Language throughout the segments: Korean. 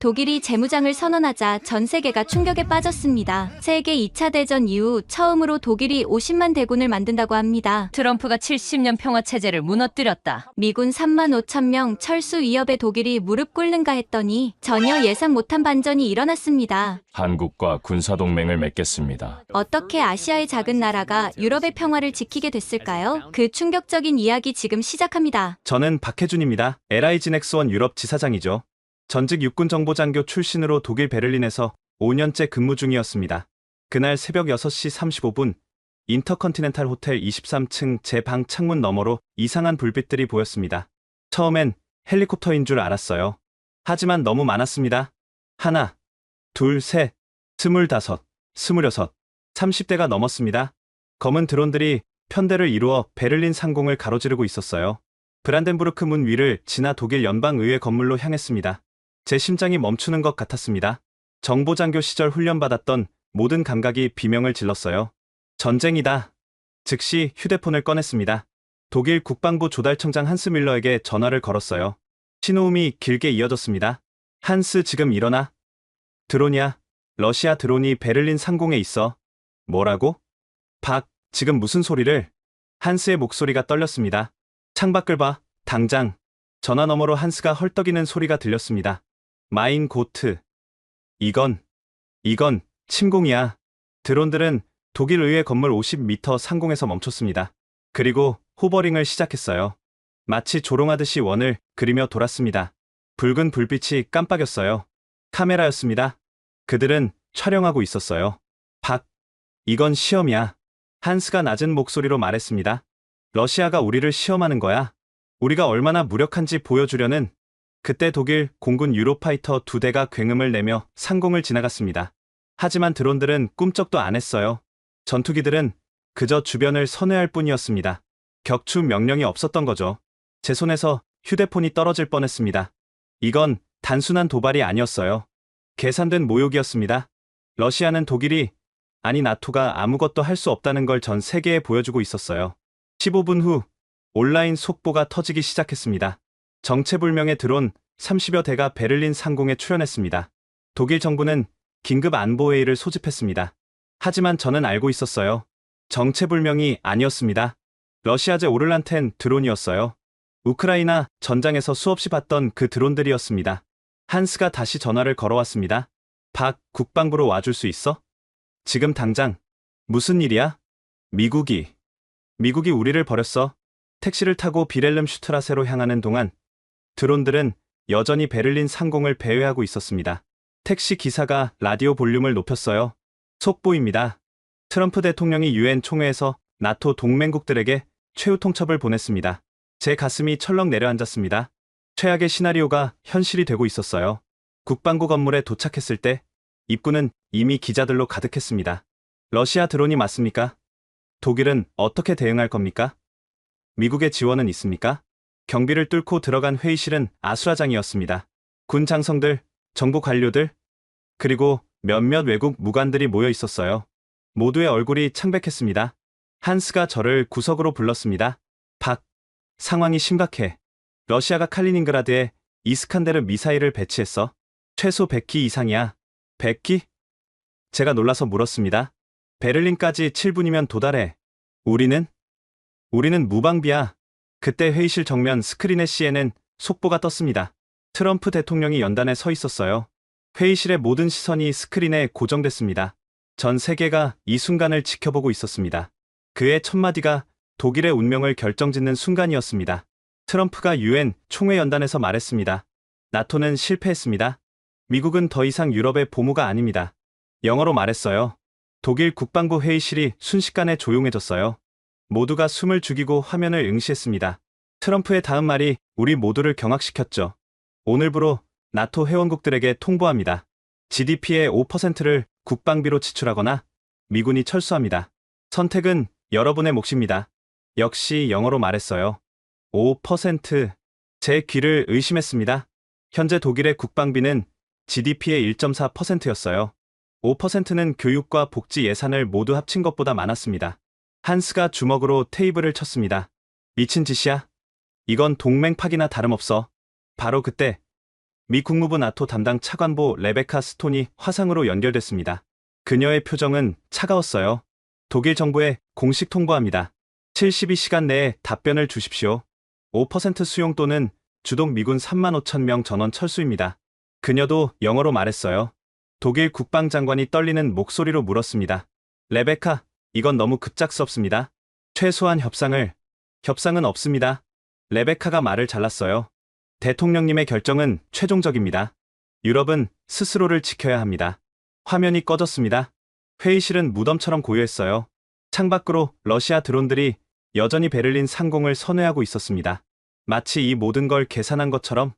독일이 재무장을 선언하자 전 세계가 충격에 빠졌습니다. 세계 2차 대전 이후 처음으로 독일이 50만 대군을 만든다고 합니다. 트럼프가 70년 평화체제를 무너뜨렸다. 미군 3만 5천 명 철수 위협에 독일이 무릎 꿇는가 했더니 전혀 예상 못한 반전이 일어났습니다. 한국과 군사동맹을 맺겠습니다. 어떻게 아시아의 작은 나라가 유럽의 평화를 지키게 됐을까요? 그 충격적인 이야기 지금 시작합니다. 저는 박혜준입니다. LIG 넥스원 유럽 지사장이죠. 전직 육군정보장교 출신으로 독일 베를린에서 5년째 근무 중이었습니다. 그날 새벽 6시 35분 인터컨티넨탈 호텔 23층 제 방 창문 너머로 이상한 불빛들이 보였습니다. 처음엔 헬리콥터인 줄 알았어요. 하지만 너무 많았습니다. 하나, 둘, 셋, 25, 26, 30대가 넘었습니다. 검은 드론들이 편대를 이루어 베를린 상공을 가로지르고 있었어요. 브란덴부르크 문 위를 지나 독일 연방의회 건물로 향했습니다. 제 심장이 멈추는 것 같았습니다. 정보장교 시절 훈련받았던 모든 감각이 비명을 질렀어요. 전쟁이다. 즉시 휴대폰을 꺼냈습니다. 독일 국방부 조달청장 한스 밀러에게 전화를 걸었어요. 신호음이 길게 이어졌습니다. 한스, 지금 일어나. 드론이야. 러시아 드론이 베를린 상공에 있어. 뭐라고? 박, 지금 무슨 소리를? 한스의 목소리가 떨렸습니다. 창밖을 봐. 당장. 전화 너머로 한스가 헐떡이는 소리가 들렸습니다. 마인 고트. 이건 침공이야. 드론들은 독일 의회 건물 50m 상공에서 멈췄습니다. 그리고 호버링을 시작했어요. 마치 조롱하듯이 원을 그리며 돌았습니다. 붉은 불빛이 깜빡였어요. 카메라였습니다. 그들은 촬영하고 있었어요. 박, 이건 시험이야. 한스가 낮은 목소리로 말했습니다. 러시아가 우리를 시험하는 거야. 우리가 얼마나 무력한지 보여주려는. 그때 독일 공군 유로파이터 2대가 굉음을 내며 상공을 지나갔습니다. 하지만 드론들은 꿈쩍도 안 했어요. 전투기들은 그저 주변을 선회할 뿐이었습니다. 격추 명령이 없었던 거죠. 제 손에서 휴대폰이 떨어질 뻔했습니다. 이건 단순한 도발이 아니었어요. 계산된 모욕이었습니다. 러시아는 독일이, 아니 나토가 아무것도 할 수 없다는 걸 전 세계에 보여주고 있었어요. 15분 후 온라인 속보가 터지기 시작했습니다. 정체불명의 드론 30여 대가 베를린 상공에 출현했습니다. 독일 정부는 긴급 안보회의를 소집했습니다. 하지만 저는 알고 있었어요. 정체불명이 아니었습니다. 러시아제 오를란텐 드론이었어요. 우크라이나 전장에서 수없이 봤던 그 드론들이었습니다. 한스가 다시 전화를 걸어왔습니다. 박, 국방부로 와줄 수 있어? 지금 당장. 무슨 일이야? 미국이 우리를 버렸어. 택시를 타고 비렐름 슈트라세로 향하는 동안 드론들은 여전히 베를린 상공을 배회하고 있었습니다. 택시 기사가 라디오 볼륨을 높였어요. 속보입니다. 트럼프 대통령이 유엔 총회에서 나토 동맹국들에게 최후 통첩을 보냈습니다. 제 가슴이 철렁 내려앉았습니다. 최악의 시나리오가 현실이 되고 있었어요. 국방부 건물에 도착했을 때 입구는 이미 기자들로 가득했습니다. 러시아 드론이 맞습니까? 독일은 어떻게 대응할 겁니까? 미국의 지원은 있습니까? 경비를 뚫고 들어간 회의실은 아수라장이었습니다. 군 장성들, 정부 관료들, 그리고 몇몇 외국 무관들이 모여 있었어요. 모두의 얼굴이 창백했습니다. 한스가 저를 구석으로 불렀습니다. 박, 상황이 심각해. 러시아가 칼리닝그라드에 이스칸데르 미사일을 배치했어. 최소 100기 이상이야. 100기? 제가 놀라서 물었습니다. 베를린까지 7분이면 도달해. 우리는 무방비야. 그때 회의실 정면 스크린의 CNN 속보가 떴습니다. 트럼프 대통령이 연단에 서 있었어요. 회의실의 모든 시선이 스크린에 고정됐습니다. 전 세계가 이 순간을 지켜보고 있었습니다. 그의 첫마디가 독일의 운명을 결정짓는 순간이었습니다. 트럼프가 유엔 총회 연단에서 말했습니다. 나토는 실패했습니다. 미국은 더 이상 유럽의 보무가 아닙니다. 영어로 말했어요. 독일 국방부 회의실이 순식간에 조용해졌어요. 모두가 숨을 죽이고 화면을 응시했습니다. 트럼프의 다음 말이 우리 모두를 경악시켰죠. 오늘부로 나토 회원국들에게 통보합니다. GDP의 5%를 국방비로 지출하거나 미군이 철수합니다. 선택은 여러분의 몫입니다. 역시 영어로 말했어요. 5%. 제 귀를 의심했습니다. 현재 독일의 국방비는 GDP의 1.4%였어요. 5%는 교육과 복지 예산을 모두 합친 것보다 많았습니다. 한스가 주먹으로 테이블을 쳤습니다. 미친 짓이야? 이건 동맹 파기나 다름없어. 바로 그때 미 국무부 나토 담당 차관보 레베카 스톤이 화상으로 연결됐습니다. 그녀의 표정은 차가웠어요. 독일 정부에 공식 통보합니다. 72시간 내에 답변을 주십시오. 5% 수용 또는 주동 미군 3만 5천 명 전원 철수입니다. 그녀도 영어로 말했어요. 독일 국방장관이 떨리는 목소리로 물었습니다. 레베카, 이건 너무 급작스럽습니다. 최소한 협상은 없습니다. 레베카가 말을 잘랐어요. 대통령님의 결정은 최종적입니다. 유럽은 스스로를 지켜야 합니다. 화면이 꺼졌습니다. 회의실은 무덤처럼 고요했어요. 창밖으로 러시아 드론들이 여전히 베를린 상공을 선회하고 있었습니다. 마치 이 모든 걸 계산한 것처럼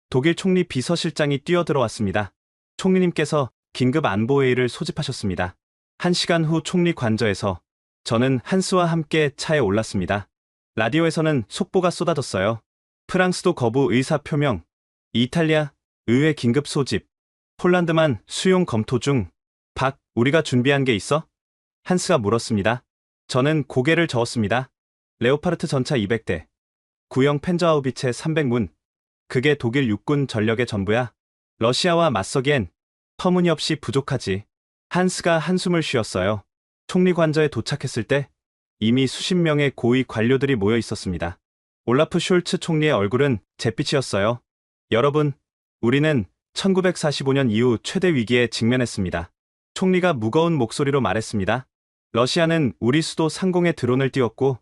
독일 총리 비서실장이 뛰어들어왔습니다. 총리님께서 긴급 안보회의를 소집하셨습니다. 1시간 후 총리 관저에서 저는 한스와 함께 차에 올랐습니다. 라디오에서는 속보가 쏟아졌어요. 프랑스도 거부 의사 표명, 이탈리아 의회 긴급 소집, 폴란드만 수용 검토 중. 우리가 준비한 게 있어? 한스가 물었습니다. 저는 고개를 저었습니다. 레오파르트 전차 200대, 구형 펜저하우비체 300문. 그게 독일 육군 전력의 전부야. 러시아와 맞서기엔 터무니없이 부족하지. 한스가 한숨을 쉬었어요. 총리 관저에 도착했을 때 이미 수십 명의 고위 관료들이 모여 있었습니다. 올라프 숄츠 총리의 얼굴은 잿빛이었어요. 여러분, 우리는 1945년 이후 최대 위기에 직면했습니다. 총리가 무거운 목소리로 말했습니다. 러시아는 우리 수도 상공에 드론을 띄웠고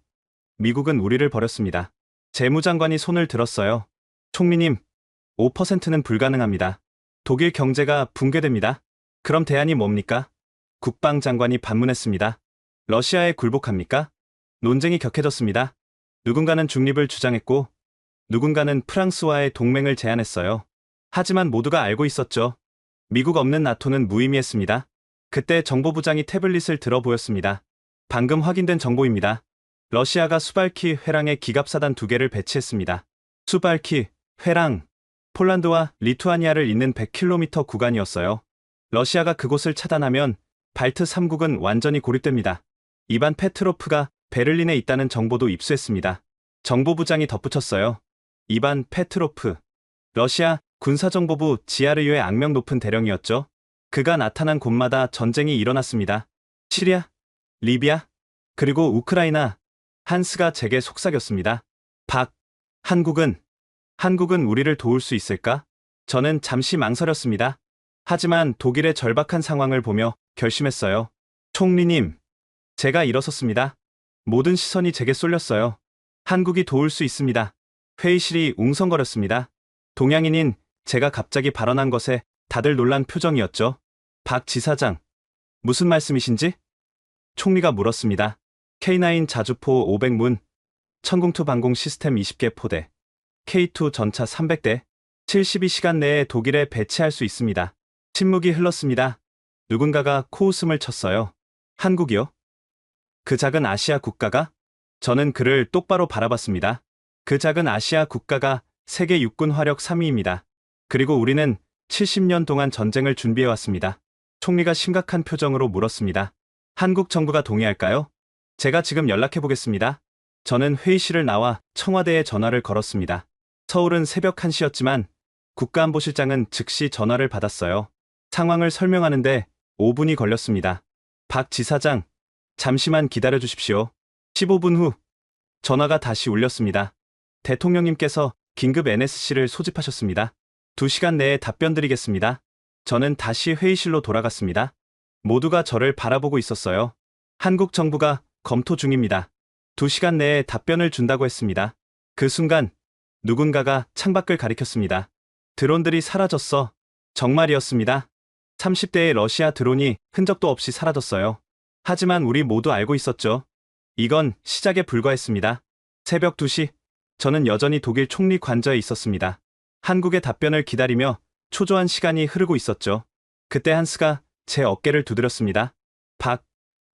미국은 우리를 버렸습니다. 재무장관이 손을 들었어요. 총리님, 5%는 불가능합니다. 독일 경제가 붕괴됩니다. 그럼 대안이 뭡니까? 국방장관이 반문했습니다. 러시아에 굴복합니까? 논쟁이 격해졌습니다. 누군가는 중립을 주장했고 누군가는 프랑스와의 동맹을 제안했어요. 하지만 모두가 알고 있었죠. 미국 없는 나토는 무의미했습니다. 그때 정보부장이 태블릿을 들어 보였습니다. 방금 확인된 정보입니다. 러시아가 수발키 회랑에 기갑사단 2개를 배치했습니다. 수발키 회랑, 폴란드와 리투아니아를 잇는 100km 구간이었어요. 러시아가 그곳을 차단하면 발트 3국은 완전히 고립됩니다. 이반 페트로프가 베를린에 있다는 정보도 입수했습니다. 정보부장이 덧붙였어요. 이반 페트로프, 러시아 군사정보부 GRU의 악명 높은 대령이었죠. 그가 나타난 곳마다 전쟁이 일어났습니다. 시리아, 리비아, 그리고 우크라이나. 한스가 제게 속삭였습니다. 한국은 우리를 도울 수 있을까? 저는 잠시 망설였습니다. 하지만 독일의 절박한 상황을 보며 결심했어요. 총리님, 제가 일어섰습니다. 모든 시선이 제게 쏠렸어요. 한국이 도울 수 있습니다. 회의실이 웅성거렸습니다. 동양인인 제가 갑자기 발언한 것에 다들 놀란 표정이었죠. 박 지사장, 무슨 말씀이신지? 총리가 물었습니다. K9 자주포 500문, 천궁투 방공 시스템 20개 포대, K2 전차 300대, 72시간 내에 독일에 배치할 수 있습니다. 침묵이 흘렀습니다. 누군가가 코웃음을 쳤어요. 한국이요? 그 작은 아시아 국가가? 저는 그를 똑바로 바라봤습니다. 그 작은 아시아 국가가 세계 육군 화력 3위입니다. 그리고 우리는 70년 동안 전쟁을 준비해왔습니다. 총리가 심각한 표정으로 물었습니다. 한국 정부가 동의할까요? 제가 지금 연락해보겠습니다. 저는 회의실을 나와 청와대에 전화를 걸었습니다. 서울은 새벽 1시였지만 국가안보실장은 즉시 전화를 받았어요. 상황을 설명하는데 5분이 걸렸습니다. 박 지사장, 잠시만 기다려주십시오. 15분 후 전화가 다시 울렸습니다. 대통령님께서 긴급 NSC를 소집하셨습니다. 2시간 내에 답변 드리겠습니다. 저는 다시 회의실로 돌아갔습니다. 모두가 저를 바라보고 있었어요. 한국 정부가 검토 중입니다. 2시간 내에 답변을 준다고 했습니다. 그 순간 누군가가 창밖을 가리켰습니다. 드론들이 사라졌어. 정말이었습니다. 30대의 러시아 드론이 흔적도 없이 사라졌어요. 하지만 우리 모두 알고 있었죠. 이건 시작에 불과했습니다. 새벽 2시, 저는 여전히 독일 총리 관저에 있었습니다. 한국의 답변을 기다리며 초조한 시간이 흐르고 있었죠. 그때 한스가 제 어깨를 두드렸습니다.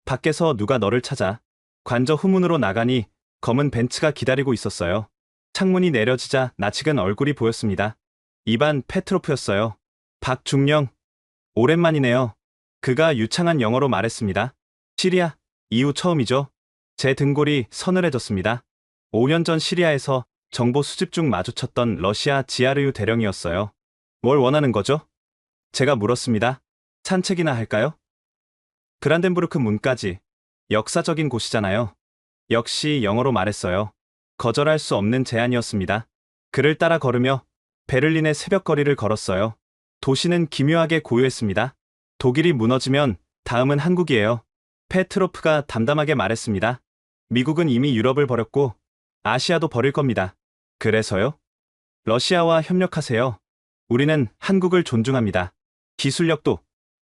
밖에서 누가 너를 찾아. 관저 후문으로 나가니 검은 벤츠가 기다리고 있었어요. 창문이 내려지자 낯익은 얼굴이 보였습니다. 이반 페트로프였어요. 박중령, 오랜만이네요. 그가 유창한 영어로 말했습니다. 시리아, 이후 처음이죠. 제 등골이 서늘해졌습니다. 5년 전 시리아에서 정보 수집 중 마주쳤던 러시아 GRU 대령이었어요. 뭘 원하는 거죠? 제가 물었습니다. 산책이나 할까요? 브란덴부르크 문까지. 역사적인 곳이잖아요. 역시 영어로 말했어요. 거절할 수 없는 제안이었습니다. 그를 따라 걸으며 베를린의 새벽 거리를 걸었어요. 도시는 기묘하게 고요했습니다. 독일이 무너지면 다음은 한국이에요. 페트로프가 담담하게 말했습니다. 미국은 이미 유럽을 버렸고 아시아도 버릴 겁니다. 그래서요? 러시아와 협력하세요. 우리는 한국을 존중합니다. 기술력도,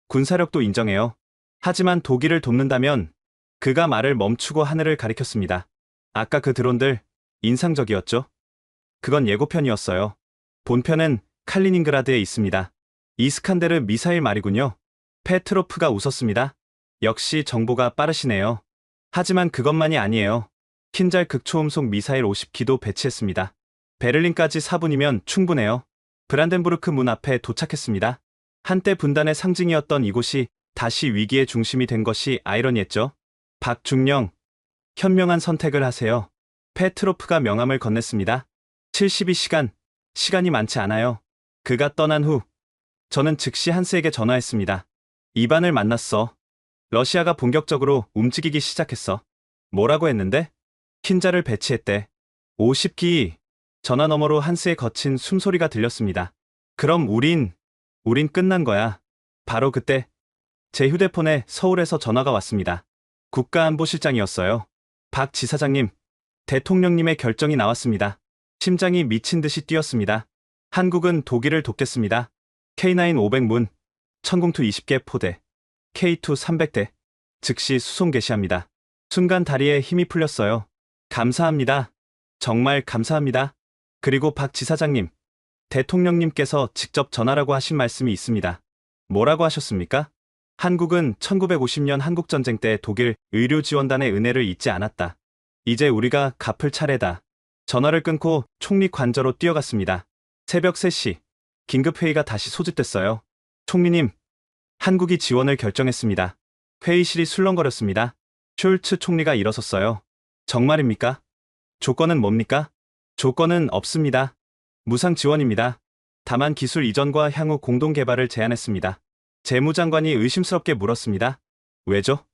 군사력도 인정해요. 하지만 독일을 돕는다면 그가 말을 멈추고 하늘을 가리켰습니다. 아까 그 드론들 인상적이었죠? 그건 예고편이었어요. 본편은 칼리닝그라드에 있습니다. 이스칸데르 미사일 말이군요. 페트로프가 웃었습니다. 역시 정보가 빠르시네요. 하지만 그것만이 아니에요. 킨잘 극초음속 미사일 50기도 배치했습니다. 베를린까지 4분이면 충분해요. 브란덴부르크 문 앞에 도착했습니다. 한때 분단의 상징이었던 이곳이 다시 위기의 중심이 된 것이 아이러니했죠. 박중령, 현명한 선택을 하세요. 페트로프가 명함을 건넸습니다. 72시간, 시간이 많지 않아요. 그가 떠난 후 저는 즉시 한스에게 전화했습니다. 이반을 만났어. 러시아가 본격적으로 움직이기 시작했어. 뭐라고 했는데? 킨자를 배치했대. 50기. 전화 너머로 한스의 거친 숨소리가 들렸습니다. 그럼 우린 끝난 거야. 바로 그때 제 휴대폰에 서울에서 전화가 왔습니다. 국가안보실장이었어요. 박 지사장님, 대통령님의 결정이 나왔습니다. 심장이 미친 듯이 뛰었습니다. 한국은 독일을 돕겠습니다. K9 500문, 천궁투 20개 포대, K2 300대, 즉시 수송 개시합니다. 순간 다리에 힘이 풀렸어요. 감사합니다. 정말 감사합니다. 그리고 박 지사장님, 대통령님께서 직접 전하라고 하신 말씀이 있습니다. 뭐라고 하셨습니까? 한국은 1950년 한국전쟁 때 독일 의료지원단의 은혜를 잊지 않았다. 이제 우리가 갚을 차례다. 전화를 끊고 총리 관저로 뛰어갔습니다. 새벽 3시, 긴급회의가 다시 소집됐어요. 총리님, 한국이 지원을 결정했습니다. 회의실이 술렁거렸습니다. 숄츠 총리가 일어섰어요. 정말입니까? 조건은 뭡니까? 조건은 없습니다. 무상 지원입니다. 다만 기술 이전과 향후 공동 개발을 제안했습니다. 재무장관이 의심스럽게 물었습니다. 왜죠?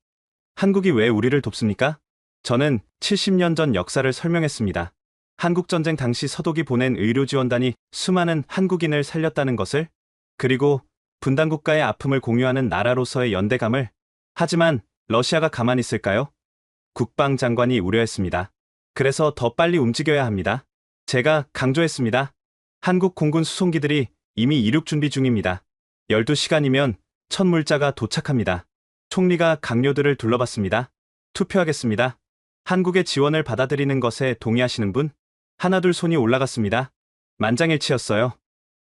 한국이 왜 우리를 돕습니까? 저는 70년 전 역사를 설명했습니다. 한국전쟁 당시 서독이 보낸 의료지원단이 수많은 한국인을 살렸다는 것을, 그리고 분단국가의 아픔을 공유하는 나라로서의 연대감을. 하지만 러시아가 가만히 있을까요? 국방장관이 우려했습니다. 그래서 더 빨리 움직여야 합니다. 제가 강조했습니다. 한국 공군 수송기들이 이미 이륙 준비 중입니다. 12시간이면 첫 물자가 도착합니다. 총리가 강요들을 둘러봤습니다. 투표하겠습니다. 한국의 지원을 받아들이는 것에 동의하시는 분? 하나둘 손이 올라갔습니다. 만장일치였어요.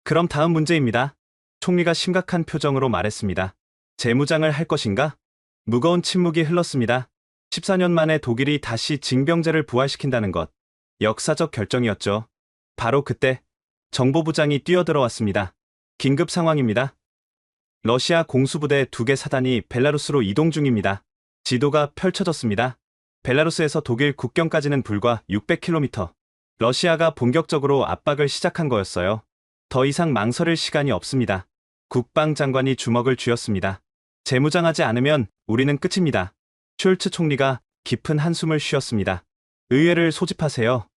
그럼 다음 문제입니다. 총리가 심각한 표정으로 말했습니다. 재무장을 할 것인가? 무거운 침묵이 흘렀습니다. 14년 만에 독일이 다시 징병제를 부활시킨다는 것. 역사적 결정이었죠. 바로 그때 정보부장이 뛰어들어왔습니다. 긴급 상황입니다. 러시아 공수부대 2개 사단이 벨라루스로 이동 중입니다. 지도가 펼쳐졌습니다. 벨라루스에서 독일 국경까지는 불과 600km. 러시아가 본격적으로 압박을 시작한 거였어요. 더 이상 망설일 시간이 없습니다. 국방장관이 주먹을 쥐었습니다. 재무장하지 않으면 우리는 끝입니다. 숄츠 총리가 깊은 한숨을 쉬었습니다. 의회를 소집하세요.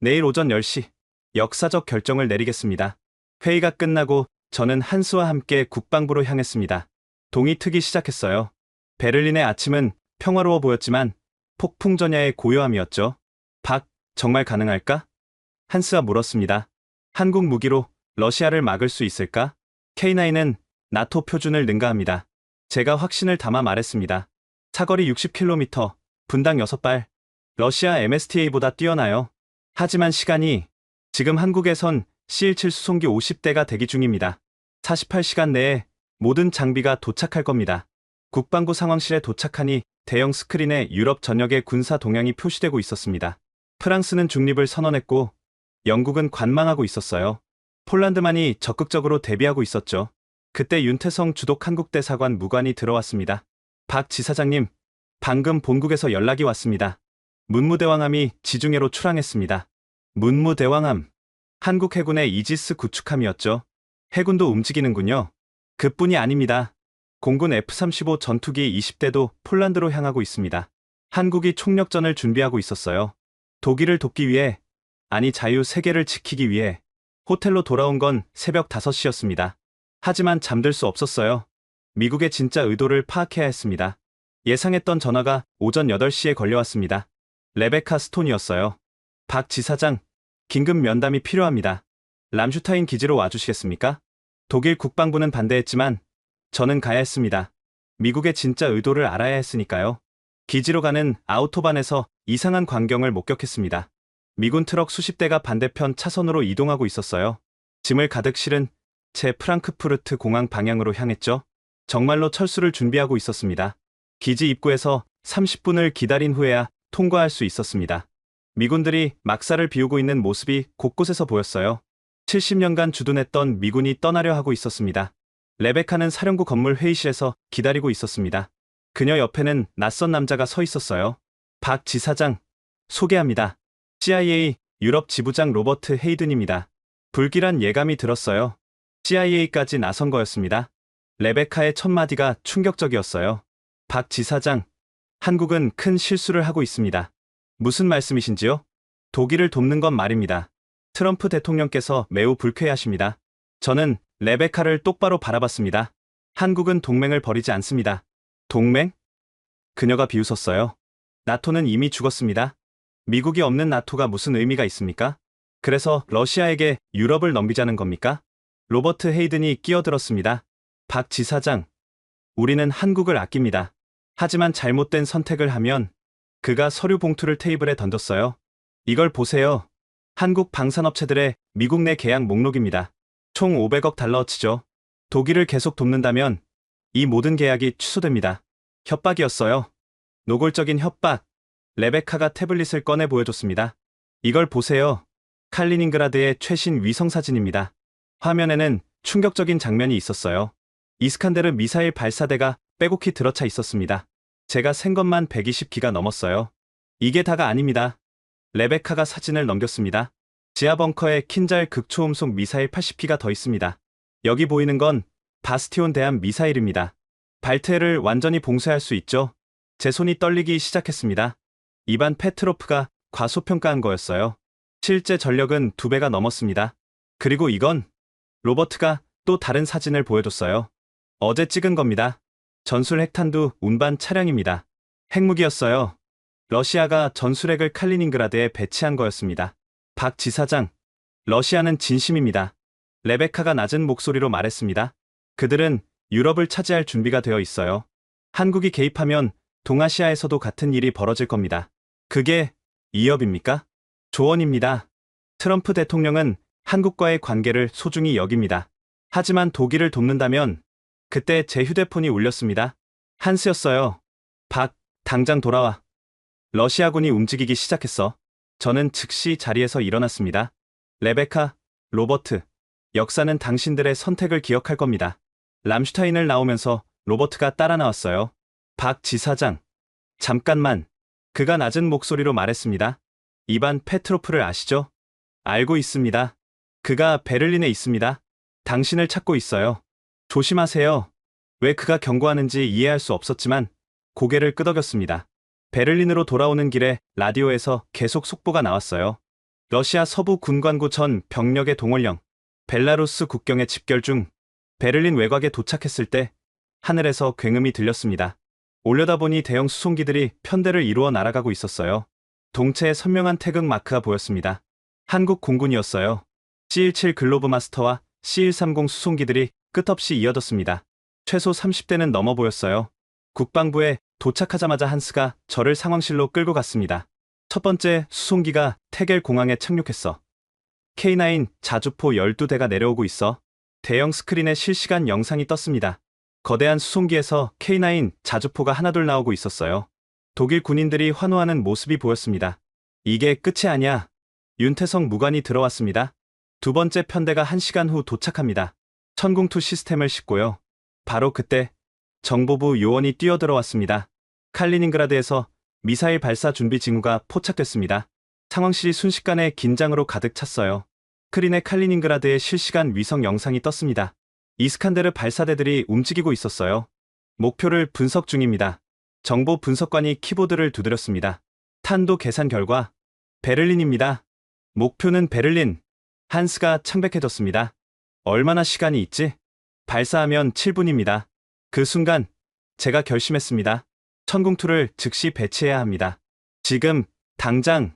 내일 오전 10시 역사적 결정을 내리겠습니다. 회의가 끝나고 저는 한스와 함께 국방부로 향했습니다. 동이 트기 시작했어요. 베를린의 아침은 평화로워 보였지만 폭풍전야의 고요함이었죠. 정말 가능할까? 한스가 물었습니다. 한국 무기로 러시아를 막을 수 있을까? K9은 나토 표준을 능가합니다. 제가 확신을 담아 말했습니다. 사거리 60km, 분당 6발. 러시아 MSTA보다 뛰어나요. 하지만 시간이, 지금 한국에선 C-17 수송기 50대가 대기 중입니다. 48시간 내에 모든 장비가 도착할 겁니다. 국방부 상황실에 도착하니 대형 스크린에 유럽 전역의 군사 동향이 표시되고 있었습니다. 프랑스는 중립을 선언했고 영국은 관망하고 있었어요. 폴란드만이 적극적으로 대비하고 있었죠. 그때 윤태성 주독 한국대사관 무관이 들어왔습니다. 박 지사장님, 방금 본국에서 연락이 왔습니다. 문무대왕함이 지중해로 출항했습니다. 문무대왕함, 한국 해군의 이지스 구축함이었죠. 해군도 움직이는군요. 그뿐이 아닙니다. 공군 F-35 전투기 20대도 폴란드로 향하고 있습니다. 한국이 총력전을 준비하고 있었어요. 독일을 돕기 위해, 아니 자유 세계를 지키기 위해 호텔로 돌아온 건 새벽 5시였습니다. 하지만 잠들 수 없었어요. 미국의 진짜 의도를 파악해야 했습니다. 예상했던 전화가 오전 8시에 걸려왔습니다. 레베카 스톤이었어요. 박 지사장, 긴급 면담이 필요합니다. 람슈타인 기지로 와주시겠습니까? 독일 국방부는 반대했지만 저는 가야 했습니다. 미국의 진짜 의도를 알아야 했으니까요. 기지로 가는 아우토반에서 이상한 광경을 목격했습니다. 미군 트럭 수십 대가 반대편 차선으로 이동하고 있었어요. 짐을 가득 실은 채 프랑크푸르트 공항 방향으로 향했죠. 정말로 철수를 준비하고 있었습니다. 기지 입구에서 30분을 기다린 후에야 통과할 수 있었습니다. 미군들이 막사를 비우고 있는 모습이 곳곳에서 보였어요. 70년간 주둔했던 미군이 떠나려 하고 있었습니다. 레베카는 사령부 건물 회의실에서 기다리고 있었습니다. 그녀 옆에는 낯선 남자가 서 있었어요. 박 지사장, 소개합니다. CIA 유럽 지부장 로버트 헤이든입니다. 불길한 예감이 들었어요. CIA까지 나선 거였습니다. 레베카의 첫 마디가 충격적이었어요. 박 지사장, 한국은 큰 실수를 하고 있습니다. 무슨 말씀이신지요? 독일을 돕는 건 말입니다. 트럼프 대통령께서 매우 불쾌해하십니다. 저는 레베카를 똑바로 바라봤습니다. 한국은 동맹을 버리지 않습니다. 동맹? 그녀가 비웃었어요. 나토는 이미 죽었습니다. 미국이 없는 나토가 무슨 의미가 있습니까? 그래서 러시아에게 유럽을 넘기자는 겁니까? 로버트 헤이든이 끼어들었습니다. 박 지사장, 우리는 한국을 아낍니다. 하지만 잘못된 선택을 하면 그가 서류 봉투를 테이블에 던졌어요. 이걸 보세요. 한국 방산업체들의 미국 내 계약 목록입니다. 총 500억 달러어치죠. 독일을 계속 돕는다면 이 모든 계약이 취소됩니다. 협박이었어요. 노골적인 협박. 레베카가 태블릿을 꺼내 보여줬습니다. 이걸 보세요. 칼리닝그라드의 최신 위성사진입니다. 화면에는 충격적인 장면이 있었어요. 이스칸데르 미사일 발사대가 빼곡히 들어차 있었습니다. 제가 센 것만 120기가 넘었어요. 이게 다가 아닙니다. 레베카가 사진을 넘겼습니다. 지하 벙커에 킨잘 극초음속 미사일 80기가 더 있습니다. 여기 보이는 건 바스티온 대함 미사일입니다. 발트해를 완전히 봉쇄할 수 있죠. 제 손이 떨리기 시작했습니다. 이반 페트로프가 과소평가한 거였어요. 실제 전력은 2배가 넘었습니다. 그리고 이건 로버트가 또 다른 사진을 보여줬어요. 어제 찍은 겁니다. 전술 핵탄두 운반 차량입니다. 핵무기였어요. 러시아가 전술핵을 칼리닝그라드에 배치한 거였습니다. 박 지사장, 러시아는 진심입니다. 레베카가 낮은 목소리로 말했습니다. 그들은 유럽을 차지할 준비가 되어 있어요. 한국이 개입하면 동아시아에서도 같은 일이 벌어질 겁니다. 그게 위협입니까? 조언입니다. 트럼프 대통령은 한국과의 관계를 소중히 여깁니다. 하지만 독일을 돕는다면 그때 제 휴대폰이 울렸습니다. 한스였어요. 박, 당장 돌아와. 러시아군이 움직이기 시작했어. 저는 즉시 자리에서 일어났습니다. 레베카, 로버트, 역사는 당신들의 선택을 기억할 겁니다. 람슈타인을 나오면서 로버트가 따라 나왔어요. 박 지사장, 잠깐만. 그가 낮은 목소리로 말했습니다. 이반 페트로프를 아시죠? 알고 있습니다. 그가 베를린에 있습니다. 당신을 찾고 있어요. 조심하세요. 왜 그가 경고하는지 이해할 수 없었지만 고개를 끄덕였습니다. 베를린으로 돌아오는 길에 라디오에서 계속 속보가 나왔어요. 러시아 서부 군관구 전 병력의 동원령, 벨라루스 국경에 집결 중. 베를린 외곽에 도착했을 때 하늘에서 굉음이 들렸습니다. 올려다보니 대형 수송기들이 편대를 이루어 날아가고 있었어요. 동체에 선명한 태극 마크가 보였습니다. 한국 공군이었어요. C-17 글로브 마스터와 C-130 수송기들이 끝없이 이어졌습니다. 최소 30대는 넘어 보였어요. 국방부에 도착하자마자 한스가 저를 상황실로 끌고 갔습니다. 첫 번째 수송기가 테겔 공항에 착륙했어. K9 자주포 12대가 내려오고 있어. 대형 스크린에 실시간 영상이 떴습니다. 거대한 수송기에서 K9 자주포가 하나둘 나오고 있었어요. 독일 군인들이 환호하는 모습이 보였습니다. 이게 끝이 아니야. 윤태성 무관이 들어왔습니다. 두 번째 편대가 1시간 후 도착합니다. 천궁2 시스템을 싣고요. 바로 그때 정보부 요원이 뛰어들어왔습니다. 칼리닝그라드에서 미사일 발사 준비 징후가 포착됐습니다. 상황실이 순식간에 긴장으로 가득 찼어요. 스크린에 칼리닝그라드의 실시간 위성 영상이 떴습니다. 이스칸데르 발사대들이 움직이고 있었어요. 목표를 분석 중입니다. 정보 분석관이 키보드를 두드렸습니다. 탄도 계산 결과 베를린입니다. 목표는 베를린. 한스가 창백해졌습니다. 얼마나 시간이 있지? 발사하면 7분입니다. 그 순간 제가 결심했습니다. 천궁2를 즉시 배치해야 합니다. 지금, 당장.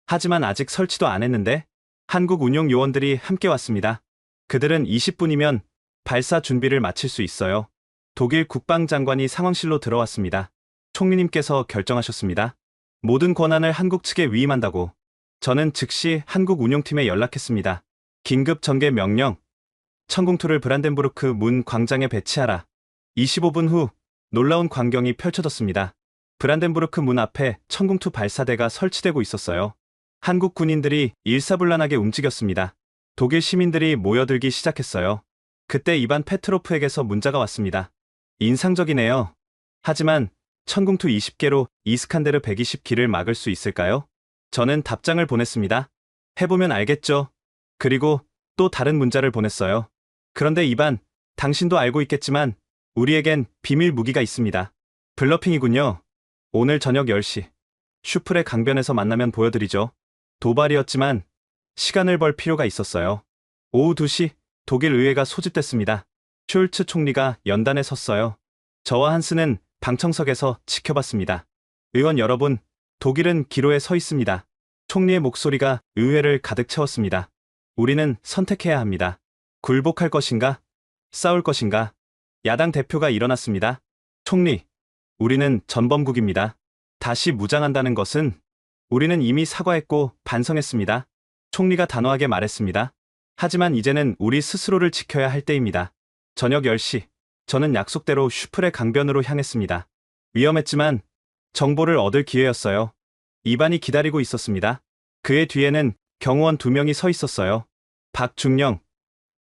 하지만 아직 설치도 안 했는데 한국 운용 요원들이 함께 왔습니다. 그들은 20분이면 발사 준비를 마칠 수 있어요. 독일 국방장관이 상황실로 들어왔습니다. 총리님께서 결정하셨습니다. 모든 권한을 한국 측에 위임한다고. 저는 즉시 한국 운용팀에 연락했습니다. 긴급 전개 명령. 천궁2를 브란덴부르크 문 광장에 배치하라. 25분 후 놀라운 광경이 펼쳐졌습니다. 브란덴부르크 문 앞에 천궁2 발사대가 설치되고 있었어요. 한국 군인들이 일사불란하게 움직였습니다. 독일 시민들이 모여들기 시작했어요. 그때 이반 페트로프에게서 문자가 왔습니다. 인상적이네요. 하지만 천궁2 20개로 이스칸데르 120기를 막을 수 있을까요? 저는 답장을 보냈습니다. 해보면 알겠죠. 그리고 또 다른 문자를 보냈어요. 그런데 이반, 당신도 알고 있겠지만 우리에겐 비밀 무기가 있습니다. 블러핑이군요. 오늘 저녁 10시. 슈플의 강변에서 만나면 보여드리죠. 도발이었지만 시간을 벌 필요가 있었어요. 오후 2시 독일 의회가 소집됐습니다. 숄츠 총리가 연단에 섰어요. 저와 한스는 방청석에서 지켜봤습니다. 의원 여러분, 독일은 기로에 서 있습니다. 총리의 목소리가 의회를 가득 채웠습니다. 우리는 선택해야 합니다. 굴복할 것인가? 싸울 것인가? 야당 대표가 일어났습니다. 총리, 우리는 전범국입니다. 다시 무장한다는 것은 우리는 이미 사과했고 반성했습니다. 총리가 단호하게 말했습니다. 하지만 이제는 우리 스스로를 지켜야 할 때입니다. 저녁 10시, 저는 약속대로 슈플의 강변으로 향했습니다. 위험했지만 정보를 얻을 기회였어요. 이반이 기다리고 있었습니다. 그의 뒤에는 경호원 2명이 서 있었어요. 박중령,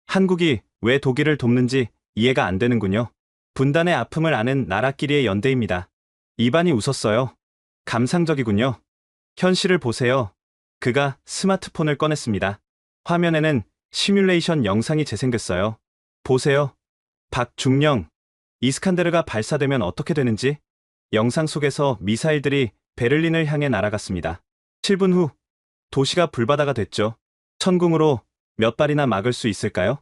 한국이 왜 독일을 돕는지 이해가 안 되는군요. 분단의 아픔을 아는 나라끼리의 연대입니다. 이반이 웃었어요. 감상적이군요. 현실을 보세요. 그가 스마트폰을 꺼냈습니다. 화면에는 시뮬레이션 영상이 재생됐어요. 보세요. 박중령, 이스칸데르가 발사되면 어떻게 되는지. 영상 속에서 미사일들이 베를린을 향해 날아갔습니다. 7분 후 도시가 불바다가 됐죠. 천궁으로 몇 발이나 막을 수 있을까요?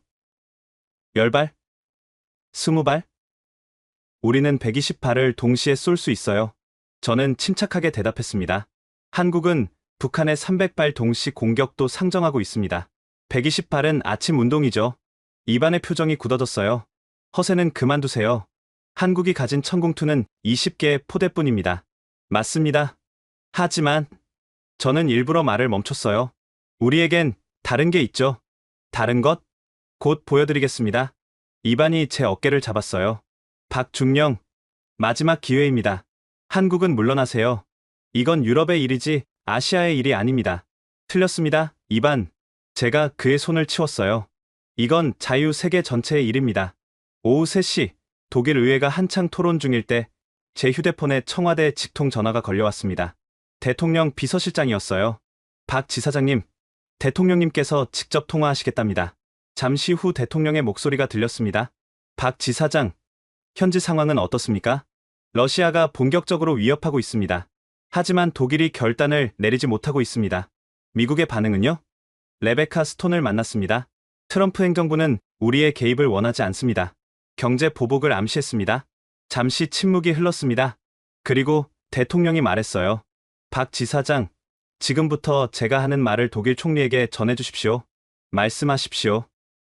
10발? 20발? 우리는 120발을 동시에 쏠 수 있어요. 저는 침착하게 대답했습니다. 한국은 북한의 300발 동시 공격도 상정하고 있습니다. 120발은 아침 운동이죠. 이반의 표정이 굳어졌어요. 허세는 그만두세요. 한국이 가진 천궁2는 20개의 포대뿐입니다. 맞습니다. 하지만 저는 일부러 말을 멈췄어요. 우리에겐 다른 게 있죠. 다른 것? 곧 보여드리겠습니다. 이반이 제 어깨를 잡았어요. 박중령, 마지막 기회입니다. 한국은 물러나세요. 이건 유럽의 일이지 아시아의 일이 아닙니다. 틀렸습니다, 이반. 제가 그의 손을 치웠어요. 이건 자유 세계 전체의 일입니다. 오후 3시, 독일 의회가 한창 토론 중일 때 제 휴대폰에 청와대 직통 전화가 걸려왔습니다. 대통령 비서실장이었어요. 박 지사장님, 대통령님께서 직접 통화하시겠답니다. 잠시 후 대통령의 목소리가 들렸습니다. 박 지사장, 현지 상황은 어떻습니까? 러시아가 본격적으로 위협하고 있습니다. 하지만 독일이 결단을 내리지 못하고 있습니다. 미국의 반응은요? 레베카 스톤을 만났습니다. 트럼프 행정부는 우리의 개입을 원하지 않습니다. 경제 보복을 암시했습니다. 잠시 침묵이 흘렀습니다. 그리고 대통령이 말했어요. 박 지사장, 지금부터 제가 하는 말을 독일 총리에게 전해주십시오. 말씀하십시오.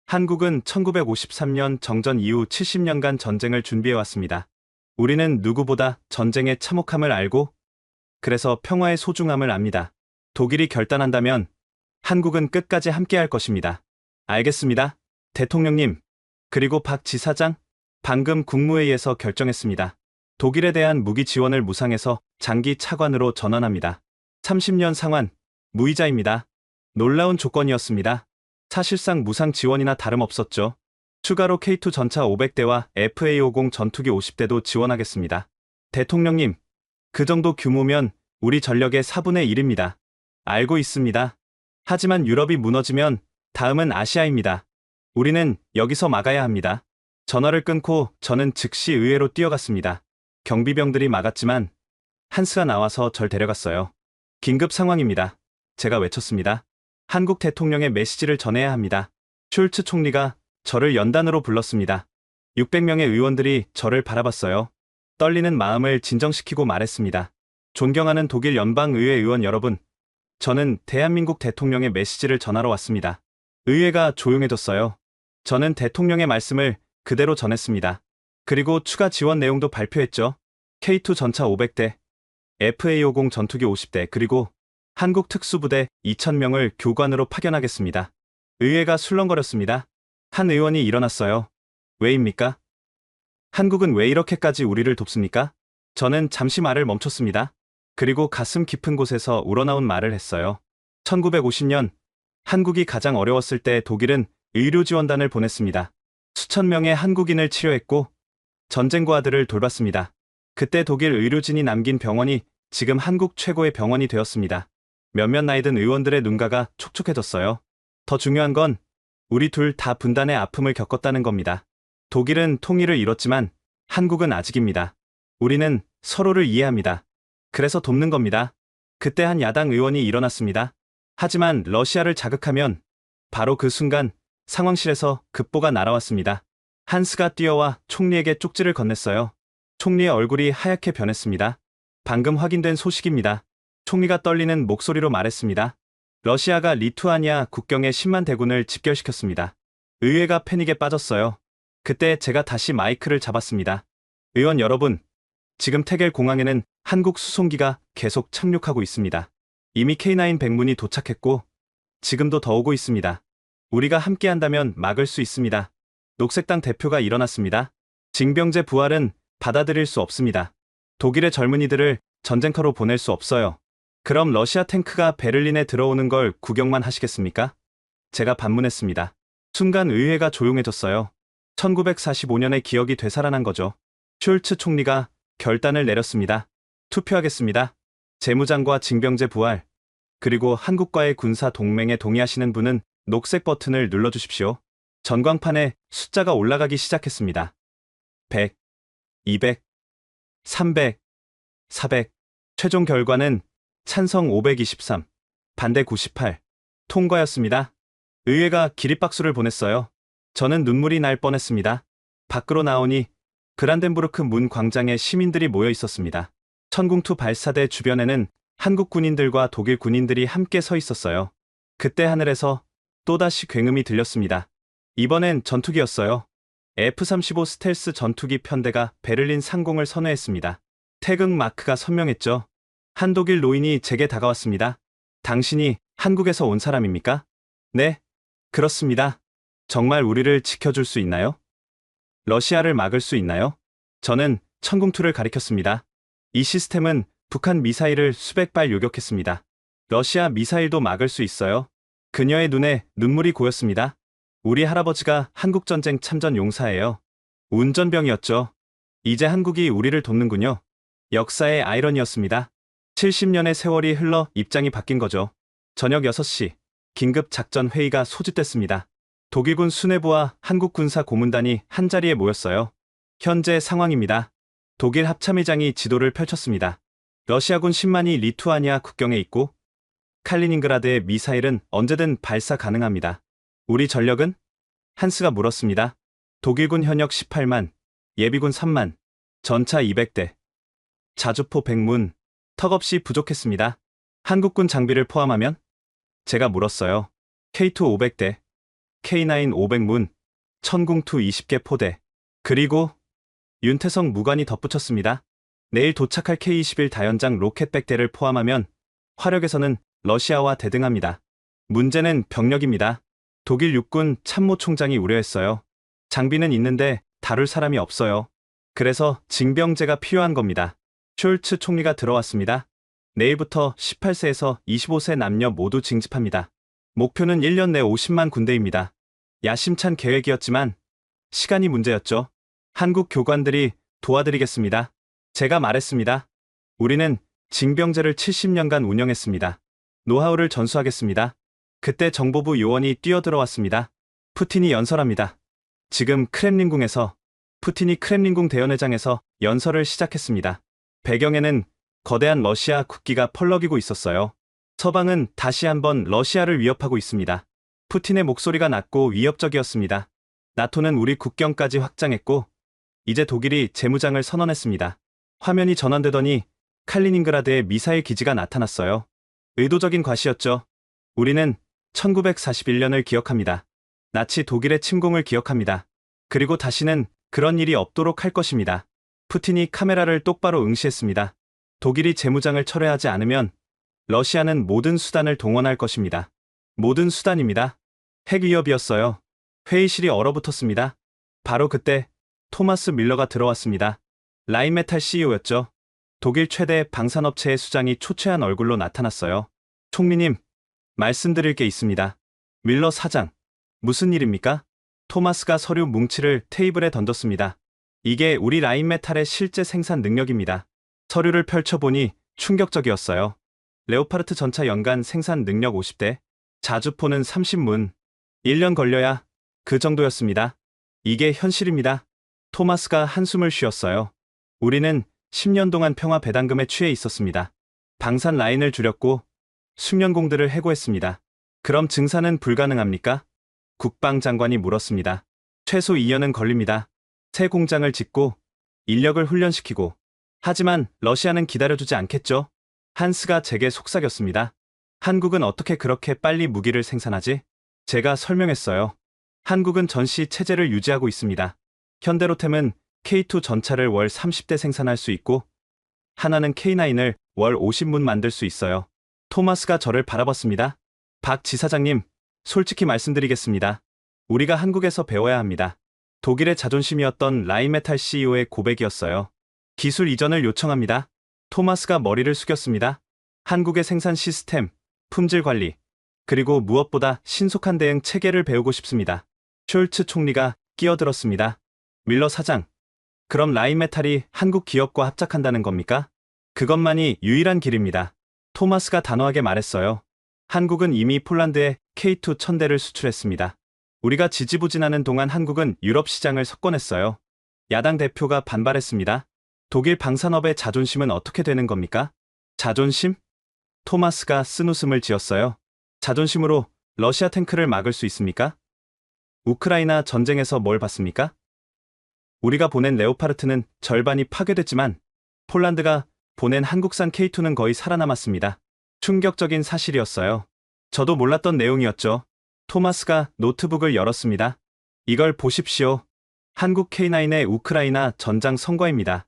한국은 1953년 정전 이후 70년간 전쟁을 준비해왔습니다. 우리는 누구보다 전쟁의 참혹함을 알고 그래서 평화의 소중함을 압니다. 독일이 결단한다면 한국은 끝까지 함께할 것입니다. 알겠습니다. 대통령님, 그리고 박 지사장, 방금 국무회의에서 결정했습니다. 독일에 대한 무기 지원을 무상해서 장기 차관으로 전환합니다. 30년 상환, 무이자입니다. 놀라운 조건이었습니다. 사실상 무상 지원이나 다름없었죠. 추가로 K2 전차 500대와 FA-50 전투기 50대도 지원하겠습니다. 대통령님, 그 정도 규모면 우리 전력의 4분의 1입니다. 알고 있습니다. 하지만 유럽이 무너지면 다음은 아시아입니다. 우리는 여기서 막아야 합니다. 전화를 끊고 저는 즉시 의회로 뛰어갔습니다. 경비병들이 막았지만 한스가 나와서 절 데려갔어요. 긴급 상황입니다. 제가 외쳤습니다. 한국 대통령의 메시지를 전해야 합니다. 숄츠 총리가 저를 연단으로 불렀습니다. 600명의 의원들이 저를 바라봤어요. 떨리는 마음을 진정시키고 말했습니다. 존경하는 독일 연방의회 의원 여러분, 저는 대한민국 대통령의 메시지를 전하러 왔습니다. 의회가 조용해졌어요. 저는 대통령의 말씀을 그대로 전했습니다. 그리고 추가 지원 내용도 발표했죠. K2 전차 500대, FA-50 전투기 50대, 그리고 한국 특수부대 2,000명을 교관으로 파견하겠습니다. 의회가 술렁거렸습니다. 한 의원이 일어났어요. 왜입니까? 한국은 왜 이렇게까지 우리를 돕습니까? 저는 잠시 말을 멈췄습니다. 그리고 가슴 깊은 곳에서 우러나온 말을 했어요. 1950년 한국이 가장 어려웠을 때 독일은 의료지원단을 보냈습니다. 수천 명의 한국인을 치료했고 전쟁고아들을 돌봤습니다. 그때 독일 의료진이 남긴 병원이 지금 한국 최고의 병원이 되었습니다. 몇몇 나이든 의원들의 눈가가 촉촉해졌어요. 더 중요한 건 우리 둘 다 분단의 아픔을 겪었다는 겁니다. 독일은 통일을 이뤘지만 한국은 아직입니다. 우리는 서로를 이해합니다. 그래서 돕는 겁니다. 그때 한 야당 의원이 일어났습니다. 하지만 러시아를 자극하면 바로 그 순간 상황실에서 급보가 날아왔습니다. 한스가 뛰어와 총리에게 쪽지를 건넸어요. 총리의 얼굴이 하얗게 변했습니다. 방금 확인된 소식입니다. 총리가 떨리는 목소리로 말했습니다. 러시아가 리투아니아 국경에 10만 대군을 집결시켰습니다. 의회가 패닉에 빠졌어요. 그때 제가 다시 마이크를 잡았습니다. 의원 여러분, 지금 태겔 공항에는 한국 수송기가 계속 착륙하고 있습니다. 이미 K9 백문이 도착했고 지금도 더 오고 있습니다. 우리가 함께한다면 막을 수 있습니다. 녹색당 대표가 일어났습니다. 징병제 부활은 받아들일 수 없습니다. 독일의 젊은이들을 전쟁터로 보낼 수 없어요. 그럼 러시아 탱크가 베를린에 들어오는 걸 구경만 하시겠습니까? 제가 반문했습니다. 순간 의회가 조용해졌어요. 1945년의 기억이 되살아난 거죠. 숄츠 총리가 결단을 내렸습니다. 투표하겠습니다. 재무장과 징병제 부활, 그리고 한국과의 군사 동맹에 동의하시는 분은 녹색 버튼을 눌러주십시오. 전광판에 숫자가 올라가기 시작했습니다. 100, 200, 300, 400. 최종 결과는 찬성 523, 반대 98. 통과였습니다. 의회가 기립박수를 보냈어요. 저는 눈물이 날 뻔했습니다. 밖으로 나오니 브란덴부르크 문 광장에 시민들이 모여 있었습니다. 천궁투 발사대 주변에는 한국 군인들과 독일 군인들이 함께 서 있었어요. 그때 하늘에서 또다시 굉음이 들렸습니다. 이번엔 전투기였어요. F-35 스텔스 전투기 편대가 베를린 상공을 선회했습니다. 태극 마크가 선명했죠. 한 독일 노인이 제게 다가왔습니다. 당신이 한국에서 온 사람입니까? 네, 그렇습니다. 정말 우리를 지켜줄 수 있나요? 러시아를 막을 수 있나요? 저는 천궁투를 가리켰습니다. 이 시스템은 북한 미사일을 수백 발 요격했습니다. 러시아 미사일도 막을 수 있어요. 그녀의 눈에 눈물이 고였습니다. 우리 할아버지가 한국전쟁 참전 용사예요. 운전병이었죠. 이제 한국이 우리를 돕는군요. 역사의 아이러니였습니다. 70년의 세월이 흘러 입장이 바뀐 거죠. 저녁 6시, 긴급 작전 회의가 소집됐습니다. 독일군 수뇌부와 한국 군사 고문단이 한자리에 모였어요. 현재 상황입니다. 독일 합참의장이 지도를 펼쳤습니다. 러시아군 10만이 리투아니아 국경에 있고 칼리닝그라드의 미사일은 언제든 발사 가능합니다. 우리 전력은? 한스가 물었습니다. 독일군 현역 18만, 예비군 3만, 전차 200대, 자주포 100문, 턱없이 부족했습니다. 한국군 장비를 포함하면? 제가 물었어요. K2 500대, K9 500문, 천궁투 20개 포대, 그리고 윤태성 무관이 덧붙였습니다. 내일 도착할 K21 다연장 로켓 100대를 포함하면 화력에서는 러시아와 대등합니다. 문제는 병력입니다. 독일 육군 참모총장이 우려했어요. 장비는 있는데 다룰 사람이 없어요. 그래서 징병제가 필요한 겁니다. 숄츠 총리가 들어왔습니다. 내일부터 18세에서 25세 남녀 모두 징집합니다. 목표는 1년 내 50만 군대입니다. 야심찬 계획이었지만 시간이 문제였죠. 한국 교관들이 도와드리겠습니다. 제가 말했습니다. 우리는 징병제를 70년간 운영했습니다. 노하우를 전수하겠습니다. 그때 정보부 요원이 뛰어들어왔습니다. 푸틴이 연설합니다. 지금 크렘린궁에서 푸틴이 크렘린궁 대연회장에서 연설을 시작했습니다. 배경에는 거대한 러시아 국기가 펄럭이고 있었어요. 서방은 다시 한번 러시아를 위협하고 있습니다. 푸틴의 목소리가 낮고 위협적이었습니다. 나토는 우리 국경까지 확장했고 이제 독일이 재무장을 선언했습니다. 화면이 전환되더니 칼리닝그라드에 미사일 기지가 나타났어요. 의도적인 과시였죠. 우리는 1941년을 기억합니다. 나치 독일의 침공을 기억합니다. 그리고 다시는 그런 일이 없도록 할 것입니다. 푸틴이 카메라를 똑바로 응시했습니다. 독일이 재무장을 철회하지 않으면 러시아는 모든 수단을 동원할 것입니다. 모든 수단입니다. 핵 위협이었어요. 회의실이 얼어붙었습니다. 바로 그때 토마스 밀러가 들어왔습니다. 라인메탈 CEO였죠. 독일 최대 방산업체의 수장이 초췌한 얼굴로 나타났어요. 총리님, 말씀드릴 게 있습니다. 밀러 사장, 무슨 일입니까? 토마스가 서류 뭉치를 테이블에 던졌습니다. 이게 우리 라인메탈의 실제 생산 능력입니다. 서류를 펼쳐보니 충격적이었어요. 레오파르트 전차 연간 생산 능력 50대, 자주포는 30문. 1년 걸려야 그 정도였습니다. 이게 현실입니다. 토마스가 한숨을 쉬었어요. 우리는 10년 동안 평화 배당금에 취해 있었습니다. 방산 라인을 줄였고 숙련공들을 해고했습니다. 그럼 증산은 불가능합니까? 국방장관이 물었습니다. 최소 2년은 걸립니다. 새 공장을 짓고 인력을 훈련시키고. 하지만 러시아는 기다려주지 않겠죠? 한스가 제게 속삭였습니다. 한국은 어떻게 그렇게 빨리 무기를 생산하지? 제가 설명했어요. 한국은 전시 체제를 유지하고 있습니다. 현대로템은 K2 전차를 월 30대 생산할 수 있고 하나는 K9을 월 50문 만들 수 있어요. 토마스가 저를 바라봤습니다. 박 지사장님, 솔직히 말씀드리겠습니다. 우리가 한국에서 배워야 합니다. 독일의 자존심이었던 라인메탈 CEO의 고백이었어요. 기술 이전을 요청합니다. 토마스가 머리를 숙였습니다. 한국의 생산 시스템, 품질 관리, 그리고 무엇보다 신속한 대응 체계를 배우고 싶습니다. 숄츠 총리가 끼어들었습니다. 밀러 사장, 그럼 라인메탈이 한국 기업과 합작한다는 겁니까? 그것만이 유일한 길입니다. 토마스가 단호하게 말했어요. 한국은 이미 폴란드에 K2 1000대를 수출했습니다. 우리가 지지부진하는 동안 한국은 유럽 시장을 석권했어요. 야당 대표가 반발했습니다. 독일 방산업의 자존심은 어떻게 되는 겁니까? 자존심? 토마스가 쓴웃음을 지었어요. 자존심으로 러시아 탱크를 막을 수 있습니까? 우크라이나 전쟁에서 뭘 봤습니까? 우리가 보낸 레오파르트는 절반이 파괴됐지만 폴란드가 보낸 한국산 K2는 거의 살아남았습니다. 충격적인 사실이었어요. 저도 몰랐던 내용이었죠. 토마스가 노트북을 열었습니다. 이걸 보십시오. 한국 K9의 우크라이나 전장 성과입니다.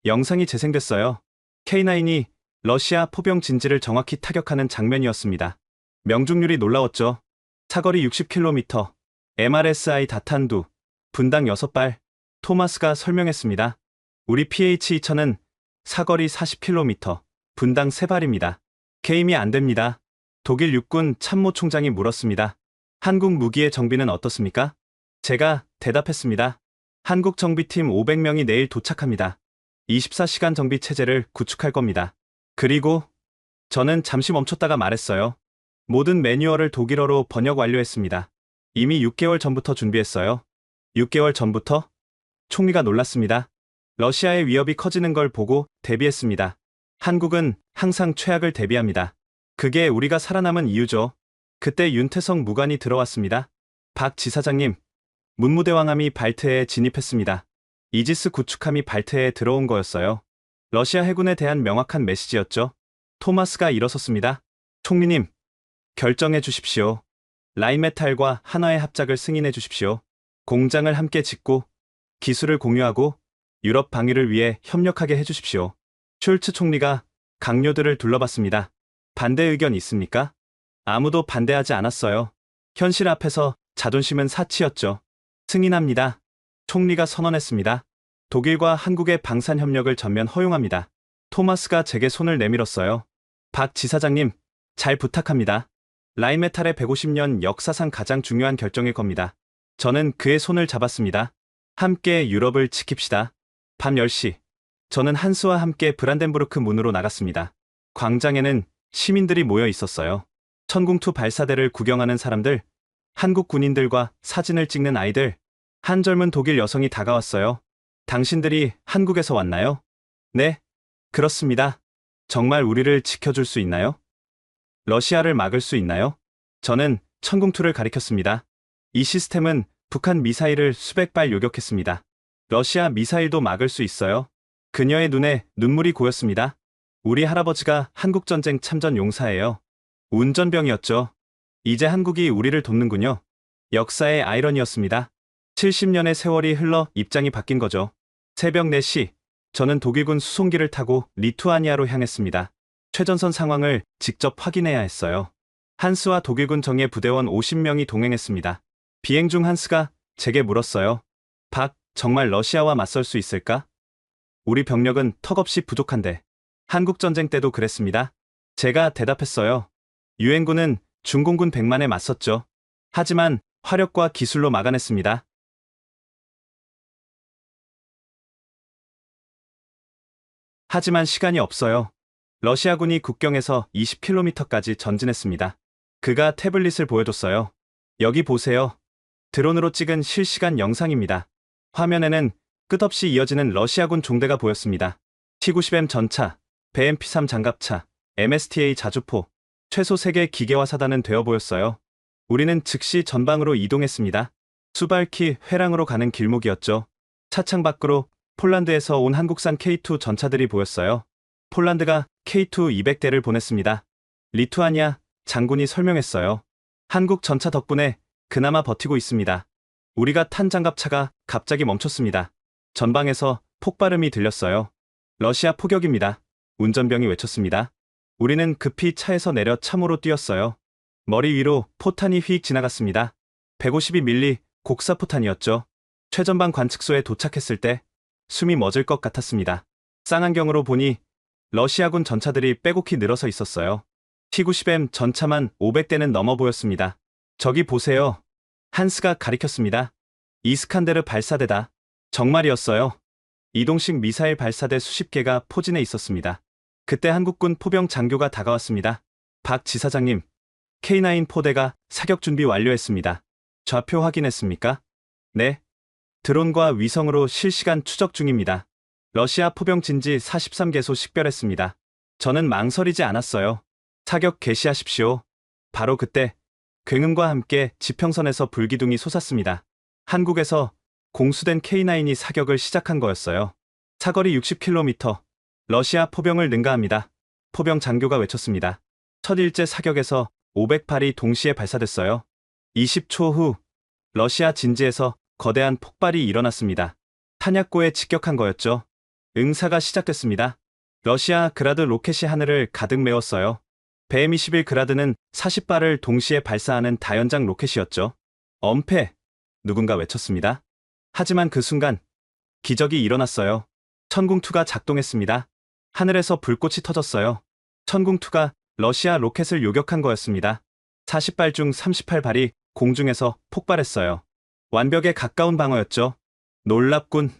영상이 재생됐어요. K9이 러시아 포병 진지를 정확히 타격하는 장면이었습니다. 명중률이 놀라웠죠. 사거리 60km, MRSI 다탄두, 분당 6발. 토마스가 설명했습니다. 우리 PH-2000은 사거리 40km, 분당 3발입니다. 게임이 안 됩니다. 독일 육군 참모총장이 물었습니다. 한국 무기의 정비는 어떻습니까? 제가 대답했습니다. 한국 정비팀 500명이 내일 도착합니다. 24시간 정비 체제를 구축할 겁니다. 그리고 저는 잠시 멈췄다가 말했어요. 모든 매뉴얼을 독일어로 번역 완료했습니다. 이미 6개월 전부터 준비했어요. 6개월 전부터? 총리가 놀랐습니다. 러시아의 위협이 커지는 걸 보고 대비했습니다. 한국은 항상 최악을 대비합니다. 그게 우리가 살아남은 이유죠. 그때 윤태성 무관이 들어왔습니다. 박 지사장님, 문무대왕함이 발트해에 진입했습니다. 이지스 구축함이 발트해에 들어온 거였어요. 러시아 해군에 대한 명확한 메시지였죠. 토마스가 일어섰습니다. 총리님, 결정해 주십시오. 라인메탈과 한화의 합작을 승인해 주십시오. 공장을 함께 짓고 기술을 공유하고 유럽 방위를 위해 협력하게 해주십시오. 숄츠 총리가 강요들을 둘러봤습니다. 반대 의견 있습니까? 아무도 반대하지 않았어요. 현실 앞에서 자존심은 사치였죠. 승인합니다. 총리가 선언했습니다. 독일과 한국의 방산 협력을 전면 허용합니다. 토마스가 제게 손을 내밀었어요. 박 지사장님, 잘 부탁합니다. 라인메탈의 150년 역사상 가장 중요한 결정일 겁니다. 저는 그의 손을 잡았습니다. 함께 유럽을 지킵시다. 밤 10시. 저는 한스와 함께 브란덴부르크 문으로 나갔습니다. 광장에는 시민들이 모여 있었어요. 천궁2 발사대를 구경하는 사람들, 한국 군인들과 사진을 찍는 아이들, 한 젊은 독일 여성이 다가왔어요. 당신들이 한국에서 왔나요? 네, 그렇습니다. 정말 우리를 지켜줄 수 있나요? 러시아를 막을 수 있나요? 저는 천궁2를 가리켰습니다. 이 시스템은 북한 미사일을 수백 발 요격했습니다. 러시아 미사일도 막을 수 있어요. 그녀의 눈에 눈물이 고였습니다. 우리 할아버지가 한국전쟁 참전 용사예요. 운전병이었죠. 이제 한국이 우리를 돕는군요. 역사의 아이러니였습니다. 70년의 세월이 흘러 입장이 바뀐 거죠. 새벽 4시, 저는 독일군 수송기를 타고 리투아니아로 향했습니다. 최전선 상황을 직접 확인해야 했어요. 한스와 독일군 정예 부대원 50명이 동행했습니다. 비행 중 한스가 제게 물었어요. 박, 정말 러시아와 맞설 수 있을까? 우리 병력은 턱없이 부족한데. 한국전쟁 때도 그랬습니다. 제가 대답했어요. 유엔군은 중공군 100만에 맞섰죠. 하지만 화력과 기술로 막아냈습니다. 하지만 시간이 없어요. 러시아군이 국경에서 20km까지 전진했습니다. 그가 태블릿을 보여줬어요. 여기 보세요. 드론으로 찍은 실시간 영상입니다. 화면에는 끝없이 이어지는 러시아군 종대가 보였습니다. T-90M 전차, BMP-3 장갑차, MSTA 자주포, 최소 3개 기계화 사단은 되어 보였어요. 우리는 즉시 전방으로 이동했습니다. 수발키 회랑으로 가는 길목이었죠. 차창 밖으로 폴란드에서 온 한국산 K2 전차들이 보였어요. 폴란드가 K2 200대를 보냈습니다. 리투아니아 장군이 설명했어요. 한국 전차 덕분에 그나마 버티고 있습니다. 우리가 탄 장갑차가 갑자기 멈췄습니다. 전방에서 폭발음이 들렸어요. 러시아 포격입니다. 운전병이 외쳤습니다. 우리는 급히 차에서 내려 참호로 뛰었어요. 머리 위로 포탄이 휙 지나갔습니다. 152mm 곡사포탄이었죠. 최전방 관측소에 도착했을 때 숨이 멎을 것 같았습니다. 쌍안경으로 보니 러시아군 전차들이 빼곡히 늘어서 있었어요. T-90M 전차만 500대는 넘어 보였습니다. 저기 보세요. 한스가 가리켰습니다. 이스칸데르 발사대다. 정말이었어요. 이동식 미사일 발사대 수십 개가 포진해 있었습니다. 그때 한국군 포병 장교가 다가왔습니다. 박 지사장님, K9 포대가 사격 준비 완료했습니다. 좌표 확인했습니까? 네. 드론과 위성으로 실시간 추적 중입니다. 러시아 포병 진지 43개소 식별했습니다. 저는 망설이지 않았어요. 사격 개시하십시오. 바로 그때 굉음과 함께 지평선에서 불기둥이 솟았습니다. 한국에서 공수된 K9이 사격을 시작한 거였어요. 사거리 60km, 러시아 포병을 능가합니다. 포병 장교가 외쳤습니다. 첫 일제 사격에서 508이 동시에 발사됐어요. 20초 후 러시아 진지에서 거대한 폭발이 일어났습니다. 탄약고에 직격한 거였죠. 응사가 시작됐습니다. 러시아 그라드 로켓이 하늘을 가득 메웠어요. BM-21 그라드는 40발을 동시에 발사하는 다연장 로켓이었죠. 엄폐! 누군가 외쳤습니다. 하지만 그 순간 기적이 일어났어요. 천궁2가 작동했습니다. 하늘에서 불꽃이 터졌어요. 천궁2가 러시아 로켓을 요격한 거였습니다. 40발 중 38발이 공중에서 폭발했어요. 완벽에 가까운 방어였죠. 놀랍군.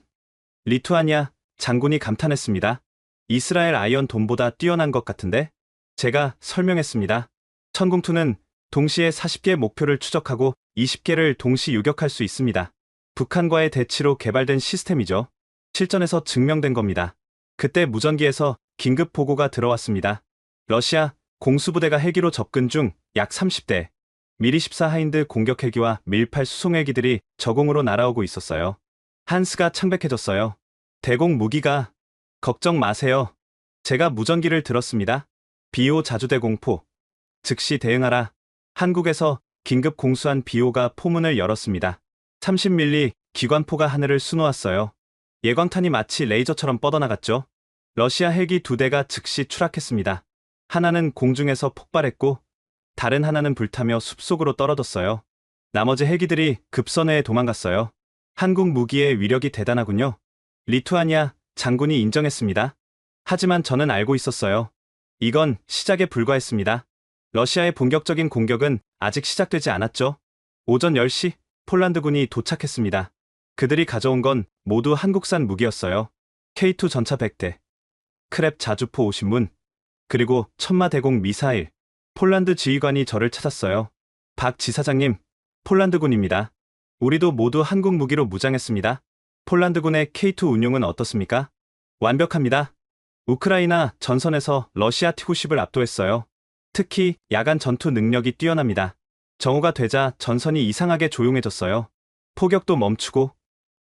리투아니아 장군이 감탄했습니다. 이스라엘 아이언돔보다 뛰어난 것 같은데? 제가 설명했습니다. 천궁2는 동시에 40개의 목표를 추적하고 20개를 동시 요격할 수 있습니다. 북한과의 대치로 개발된 시스템이죠. 실전에서 증명된 겁니다. 그때 무전기에서 긴급 보고가 들어왔습니다. 러시아 공수부대가 헬기로 접근 중 약 30대 미리-14 하인드 공격 헬기와 밀-8 수송 헬기들이 저공으로 날아오고 있었어요. 한스가 창백해졌어요. 대공 무기가... 걱정 마세요. 제가 무전기를 들었습니다. 비오 자주대 공포. 즉시 대응하라. 한국에서 긴급 공수한 비오가 포문을 열었습니다. 30mm 기관포가 하늘을 수놓았어요. 예광탄이 마치 레이저처럼 뻗어나갔죠. 러시아 헬기 2대가 즉시 추락했습니다. 하나는 공중에서 폭발했고 다른 하나는 불타며 숲속으로 떨어졌어요. 나머지 헬기들이 급선회에 도망갔어요. 한국 무기의 위력이 대단하군요. 리투아니아 장군이 인정했습니다. 하지만 저는 알고 있었어요. 이건 시작에 불과했습니다. 러시아의 본격적인 공격은 아직 시작되지 않았죠. 오전 10시 폴란드군이 도착했습니다. 그들이 가져온 건 모두 한국산 무기였어요. K2 전차 100대, 크랩 자주포 50문, 그리고 천마 대공 미사일, 폴란드 지휘관이 저를 찾았어요. 박 지사장님, 폴란드군입니다. 우리도 모두 한국 무기로 무장했습니다. 폴란드군의 K2 운용은 어떻습니까? 완벽합니다. 우크라이나 전선에서 러시아 T-90을 압도했어요. 특히 야간 전투 능력이 뛰어납니다. 정오가 되자 전선이 이상하게 조용해졌어요. 포격도 멈추고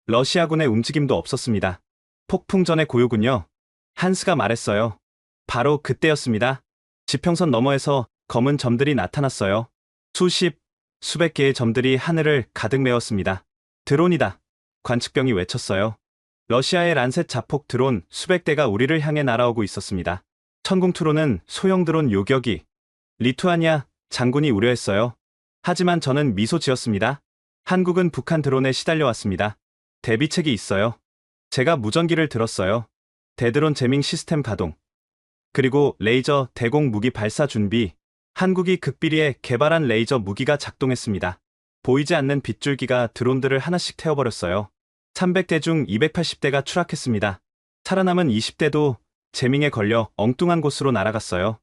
러시아군의 움직임도 없었습니다. 폭풍전의 고요군요. 한스가 말했어요. 바로 그때였습니다. 지평선 너머에서 검은 점들이 나타났어요. 수백 개의 점들이 하늘을 가득 메웠습니다. 드론이다. 관측병이 외쳤어요. 러시아의 란셋 자폭 드론 수백 대가 우리를 향해 날아오고 있었습니다. 천궁투로는 소형 드론 요격이 리투아니아 장군이 우려했어요. 하지만 저는 미소 지었습니다. 한국은 북한 드론에 시달려왔습니다. 대비책이 있어요. 제가 무전기를 들었어요. 대드론 제밍 시스템 가동. 그리고 레이저 대공 무기 발사 준비. 한국이 극비리에 개발한 레이저 무기가 작동했습니다. 보이지 않는 빗줄기가 드론들을 하나씩 태워버렸어요. 300대 중 280대가 추락했습니다. 살아남은 20대도 제밍에 걸려 엉뚱한 곳으로 날아갔어요.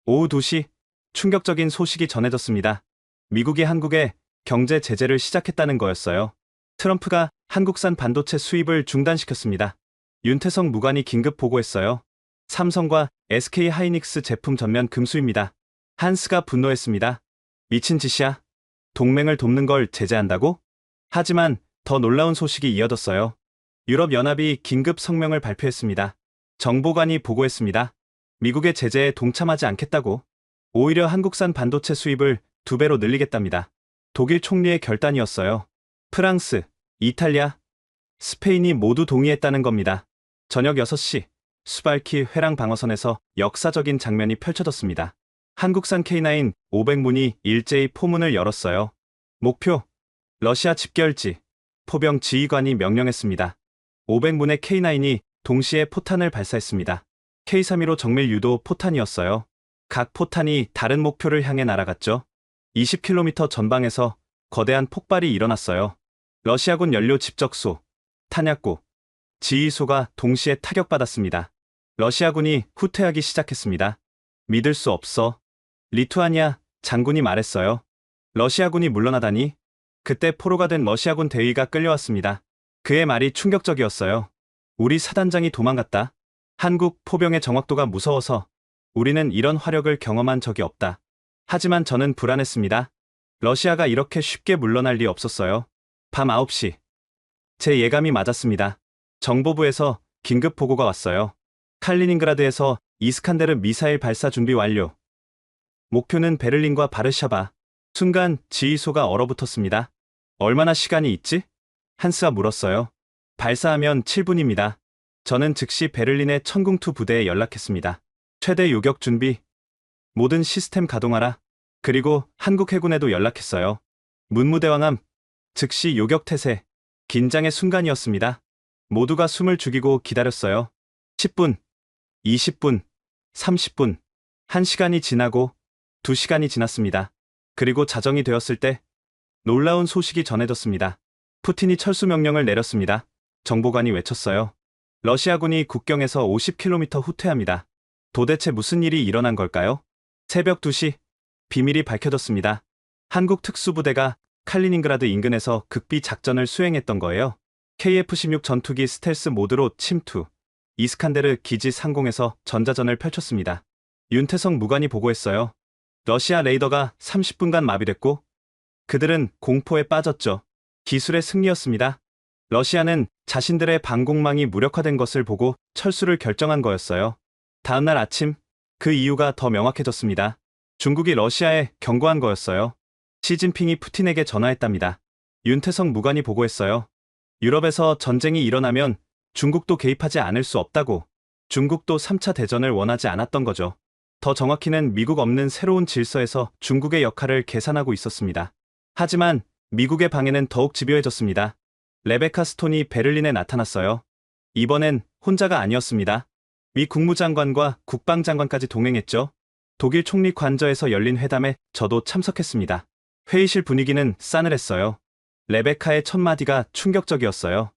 오후 2시 충격적인 소식이 전해졌습니다. 미국이 한국에 경제 제재를 시작했다는 거였어요. 트럼프가 한국산 반도체 수입을 중단시켰습니다. 윤태성 무관이 긴급 보고했어요. 삼성과 SK 하이닉스 제품 전면 금수입니다. 한스가 분노했습니다. 미친 짓이야. 동맹을 돕는 걸 제재한다고? 하지만 더 놀라운 소식이 이어졌어요. 유럽연합이 긴급 성명을 발표했습니다. 정보관이 보고했습니다. 미국의 제재에 동참하지 않겠다고. 오히려 한국산 반도체 수입을 2배로 늘리겠답니다. 독일 총리의 결단이었어요. 프랑스, 이탈리아, 스페인이 모두 동의했다는 겁니다. 저녁 6시, 수발키 회랑 방어선에서 역사적인 장면이 펼쳐졌습니다. 한국산 K9 500문이 일제히 포문을 열었어요. 목표, 러시아 집결지, 포병 지휘관이 명령했습니다. 500문의 K9이 동시에 포탄을 발사했습니다. K315 정밀 유도 포탄이었어요. 각 포탄이 다른 목표를 향해 날아갔죠. 20km 전방에서 거대한 폭발이 일어났어요. 러시아군 연료 집적소, 탄약고, 지휘소가 동시에 타격받았습니다. 러시아군이 후퇴하기 시작했습니다. 믿을 수 없어. 리투아니아 장군이 말했어요. 러시아군이 물러나다니. 그때 포로가 된 러시아군 대위가 끌려왔습니다. 그의 말이 충격적이었어요. 우리 사단장이 도망갔다. 한국 포병의 정확도가 무서워서 우리는 이런 화력을 경험한 적이 없다. 하지만 저는 불안했습니다. 러시아가 이렇게 쉽게 물러날 리 없었어요. 밤 9시. 제 예감이 맞았습니다. 정보부에서 긴급 보고가 왔어요. 칼리닝그라드에서 이스칸데르 미사일 발사 준비 완료. 목표는 베를린과 바르샤바. 순간 지휘소가 얼어붙었습니다. 얼마나 시간이 있지? 한스가 물었어요. 발사하면 7분입니다. 저는 즉시 베를린의 천궁투 부대에 연락했습니다. 최대 요격 준비. 모든 시스템 가동하라. 그리고 한국 해군에도 연락했어요. 문무대왕함. 즉시 요격 태세. 긴장의 순간이었습니다. 모두가 숨을 죽이고 기다렸어요. 10분, 20분, 30분, 1시간이 지나고 2시간이 지났습니다. 그리고 자정이 되었을 때 놀라운 소식이 전해졌습니다. 푸틴이 철수 명령을 내렸습니다. 정보관이 외쳤어요. 러시아군이 국경에서 50km 후퇴합니다. 도대체 무슨 일이 일어난 걸까요? 새벽 2시, 비밀이 밝혀졌습니다. 한국 특수부대가 칼리닝그라드 인근에서 극비 작전을 수행했던 거예요. KF-16 전투기 스텔스 모드로 침투, 이스칸데르 기지 상공에서 전자전을 펼쳤습니다. 윤태성 무관이 보고했어요. 러시아 레이더가 30분간 마비됐고 그들은 공포에 빠졌죠. 기술의 승리였습니다. 러시아는 자신들의 방공망이 무력화된 것을 보고 철수를 결정한 거였어요. 다음날 아침, 그 이유가 더 명확해졌습니다. 중국이 러시아에 경고한 거였어요. 시진핑이 푸틴에게 전화했답니다. 윤태성 무관이 보고했어요. 유럽에서 전쟁이 일어나면 중국도 개입하지 않을 수 없다고. 중국도 3차 대전을 원하지 않았던 거죠. 더 정확히는 미국 없는 새로운 질서에서 중국의 역할을 계산하고 있었습니다. 하지만 미국의 방해는 더욱 집요해졌습니다. 레베카 스톤이 베를린에 나타났어요. 이번엔 혼자가 아니었습니다. 미 국무장관과 국방장관까지 동행했죠. 독일 총리 관저에서 열린 회담에 저도 참석했습니다. 회의실 분위기는 싸늘했어요. 레베카의 첫 마디가 충격적이었어요.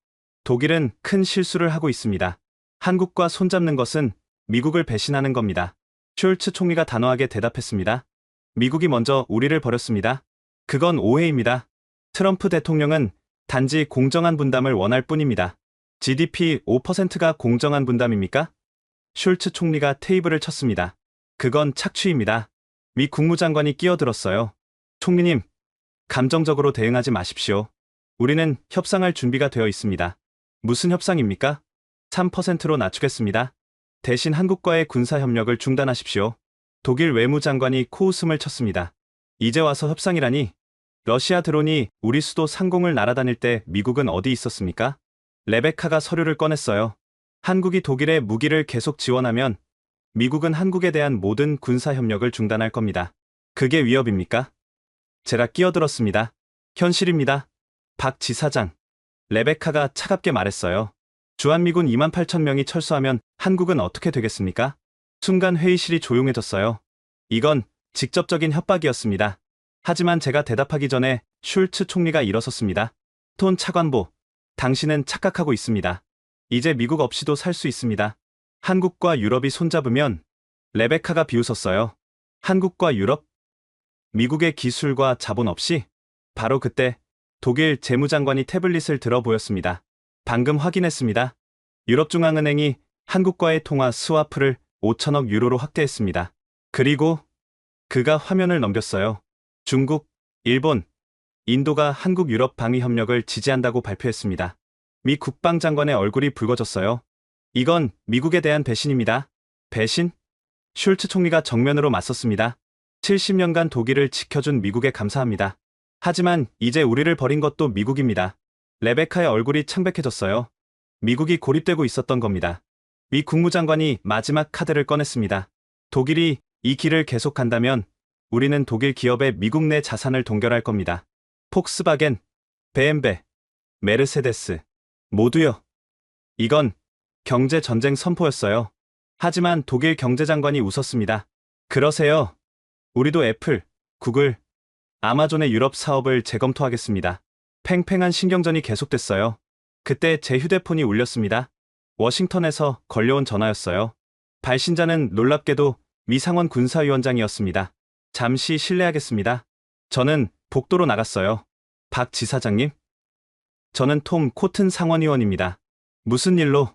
독일은 큰 실수를 하고 있습니다. 한국과 손잡는 것은 미국을 배신하는 겁니다. 숄츠 총리가 단호하게 대답했습니다. 미국이 먼저 우리를 버렸습니다. 그건 오해입니다. 트럼프 대통령은 단지 공정한 분담을 원할 뿐입니다. GDP 5%가 공정한 분담입니까? 슐츠 총리가 테이블을 쳤습니다. 그건 착취입니다. 미 국무장관이 끼어들었어요. 총리님, 감정적으로 대응하지 마십시오. 우리는 협상할 준비가 되어 있습니다. 무슨 협상입니까? 3%로 낮추겠습니다. 대신 한국과의 군사협력을 중단하십시오. 독일 외무장관이 코웃음을 쳤습니다. 이제 와서 협상이라니. 러시아 드론이 우리 수도 상공을 날아다닐 때 미국은 어디 있었습니까? 레베카가 서류를 꺼냈어요. 한국이 독일에 무기를 계속 지원하면 미국은 한국에 대한 모든 군사협력을 중단할 겁니다. 그게 위협입니까? 제가 끼어들었습니다. 현실입니다. 박 지사장. 레베카가 차갑게 말했어요. 주한미군 28,000명이 철수하면 한국은 어떻게 되겠습니까? 순간 회의실이 조용해졌어요. 이건 직접적인 협박이었습니다. 하지만 제가 대답하기 전에 슐츠 총리가 일어섰습니다. 톤 차관보, 당신은 착각하고 있습니다. 이제 미국 없이도 살 수 있습니다. 한국과 유럽이 손잡으면. 레베카가 비웃었어요. 한국과 유럽? 미국의 기술과 자본 없이? 바로 그때 독일 재무장관이 태블릿을 들어 보였습니다. 방금 확인했습니다. 유럽중앙은행이 한국과의 통화 스와프를 5천억 유로로 확대했습니다. 그리고 그가 화면을 넘겼어요. 중국, 일본, 인도가 한국-유럽 방위협력을 지지한다고 발표했습니다. 미 국방장관의 얼굴이 붉어졌어요. 이건 미국에 대한 배신입니다. 배신? 슐츠 총리가 정면으로 맞섰습니다. 70년간 독일을 지켜준 미국에 감사합니다. 하지만 이제 우리를 버린 것도 미국입니다. 레베카의 얼굴이 창백해졌어요. 미국이 고립되고 있었던 겁니다. 미 국무장관이 마지막 카드를 꺼냈습니다. 독일이 이 길을 계속간다면 우리는 독일 기업의 미국 내 자산을 동결할 겁니다. 폭스바겐, BMW, 메르세데스, 모두요. 이건 경제전쟁 선포였어요. 하지만 독일 경제장관이 웃었습니다. 그러세요. 우리도 애플, 구글, 아마존의 유럽 사업을 재검토하겠습니다. 팽팽한 신경전이 계속됐어요. 그때 제 휴대폰이 울렸습니다. 워싱턴에서 걸려온 전화였어요. 발신자는 놀랍게도 미 상원 군사위원장이었습니다. 잠시 실례하겠습니다. 저는 복도로 나갔어요. 박 지사장님? 저는 톰 코튼 상원의원입니다. 무슨 일로?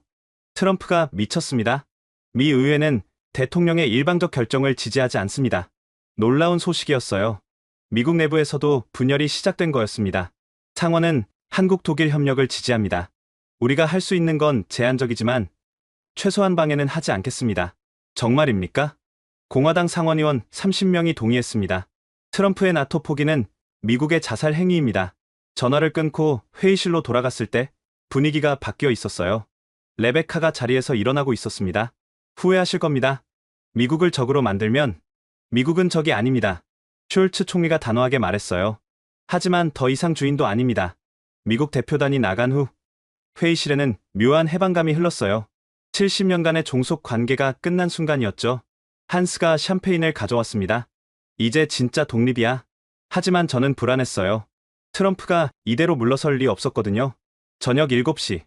트럼프가 미쳤습니다. 미 의회는 대통령의 일방적 결정을 지지하지 않습니다. 놀라운 소식이었어요. 미국 내부에서도 분열이 시작된 거였습니다. 상원은 한국 독일 협력을 지지합니다. 우리가 할 수 있는 건 제한적이지만 최소한 방해는 하지 않겠습니다. 정말입니까? 공화당 상원의원 30명이 동의했습니다. 트럼프의 나토 포기는 미국의 자살 행위입니다. 전화를 끊고 회의실로 돌아갔을 때 분위기가 바뀌어 있었어요. 레베카가 자리에서 일어나고 있었습니다. 후회하실 겁니다. 미국을 적으로 만들면 미국은 적이 아닙니다. 숄츠 총리가 단호하게 말했어요. 하지만 더 이상 주인도 아닙니다. 미국 대표단이 나간 후 회의실에는 묘한 해방감이 흘렀어요. 70년간의 종속 관계가 끝난 순간이었죠. 한스가 샴페인을 가져왔습니다. 이제 진짜 독립이야. 하지만 저는 불안했어요. 트럼프가 이대로 물러설 리 없었거든요. 저녁 7시.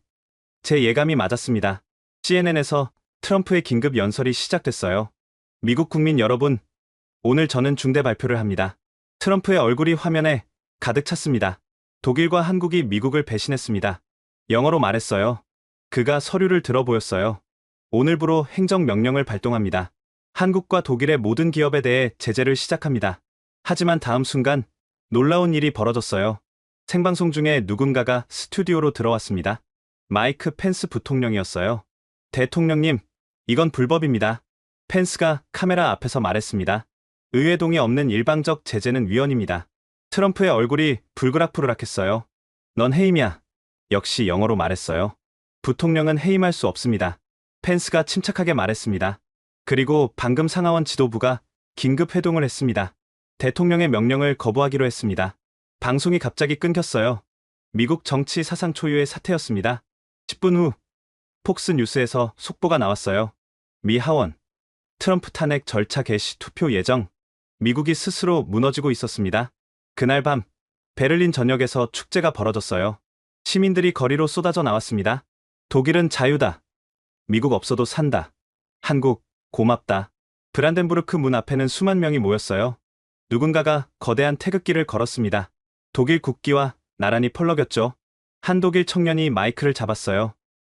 제 예감이 맞았습니다. CNN에서 트럼프의 긴급 연설이 시작됐어요. 미국 국민 여러분, 오늘 저는 중대 발표를 합니다. 트럼프의 얼굴이 화면에 가득 찼습니다. 독일과 한국이 미국을 배신했습니다. 영어로 말했어요. 그가 서류를 들어 보였어요. 오늘부로 행정명령을 발동합니다. 한국과 독일의 모든 기업에 대해 제재를 시작합니다. 하지만 다음 순간 놀라운 일이 벌어졌어요. 생방송 중에 누군가가 스튜디오로 들어왔습니다. 마이크 펜스 부통령이었어요. 대통령님, 이건 불법입니다. 펜스가 카메라 앞에서 말했습니다. 의회 동의 없는 일방적 제재는 위헌입니다. 트럼프의 얼굴이 불그락불그락했어요. 넌 해임이야. 역시 영어로 말했어요. 부통령은 해임할 수 없습니다. 펜스가 침착하게 말했습니다. 그리고 방금 상하원 지도부가 긴급 회동을 했습니다. 대통령의 명령을 거부하기로 했습니다. 방송이 갑자기 끊겼어요. 미국 정치 사상 초유의 사태였습니다. 10분 후 폭스 뉴스에서 속보가 나왔어요. 미 하원 트럼프 탄핵 절차 개시 투표 예정. 미국이 스스로 무너지고 있었습니다. 그날 밤 베를린 전역에서 축제가 벌어졌어요. 시민들이 거리로 쏟아져 나왔습니다. 독일은 자유다. 미국 없어도 산다. 한국 고맙다. 브란덴부르크 문 앞에는 수만 명이 모였어요. 누군가가 거대한 태극기를 걸었습니다. 독일 국기와 나란히 펄럭였죠. 한 독일 청년이 마이크를 잡았어요.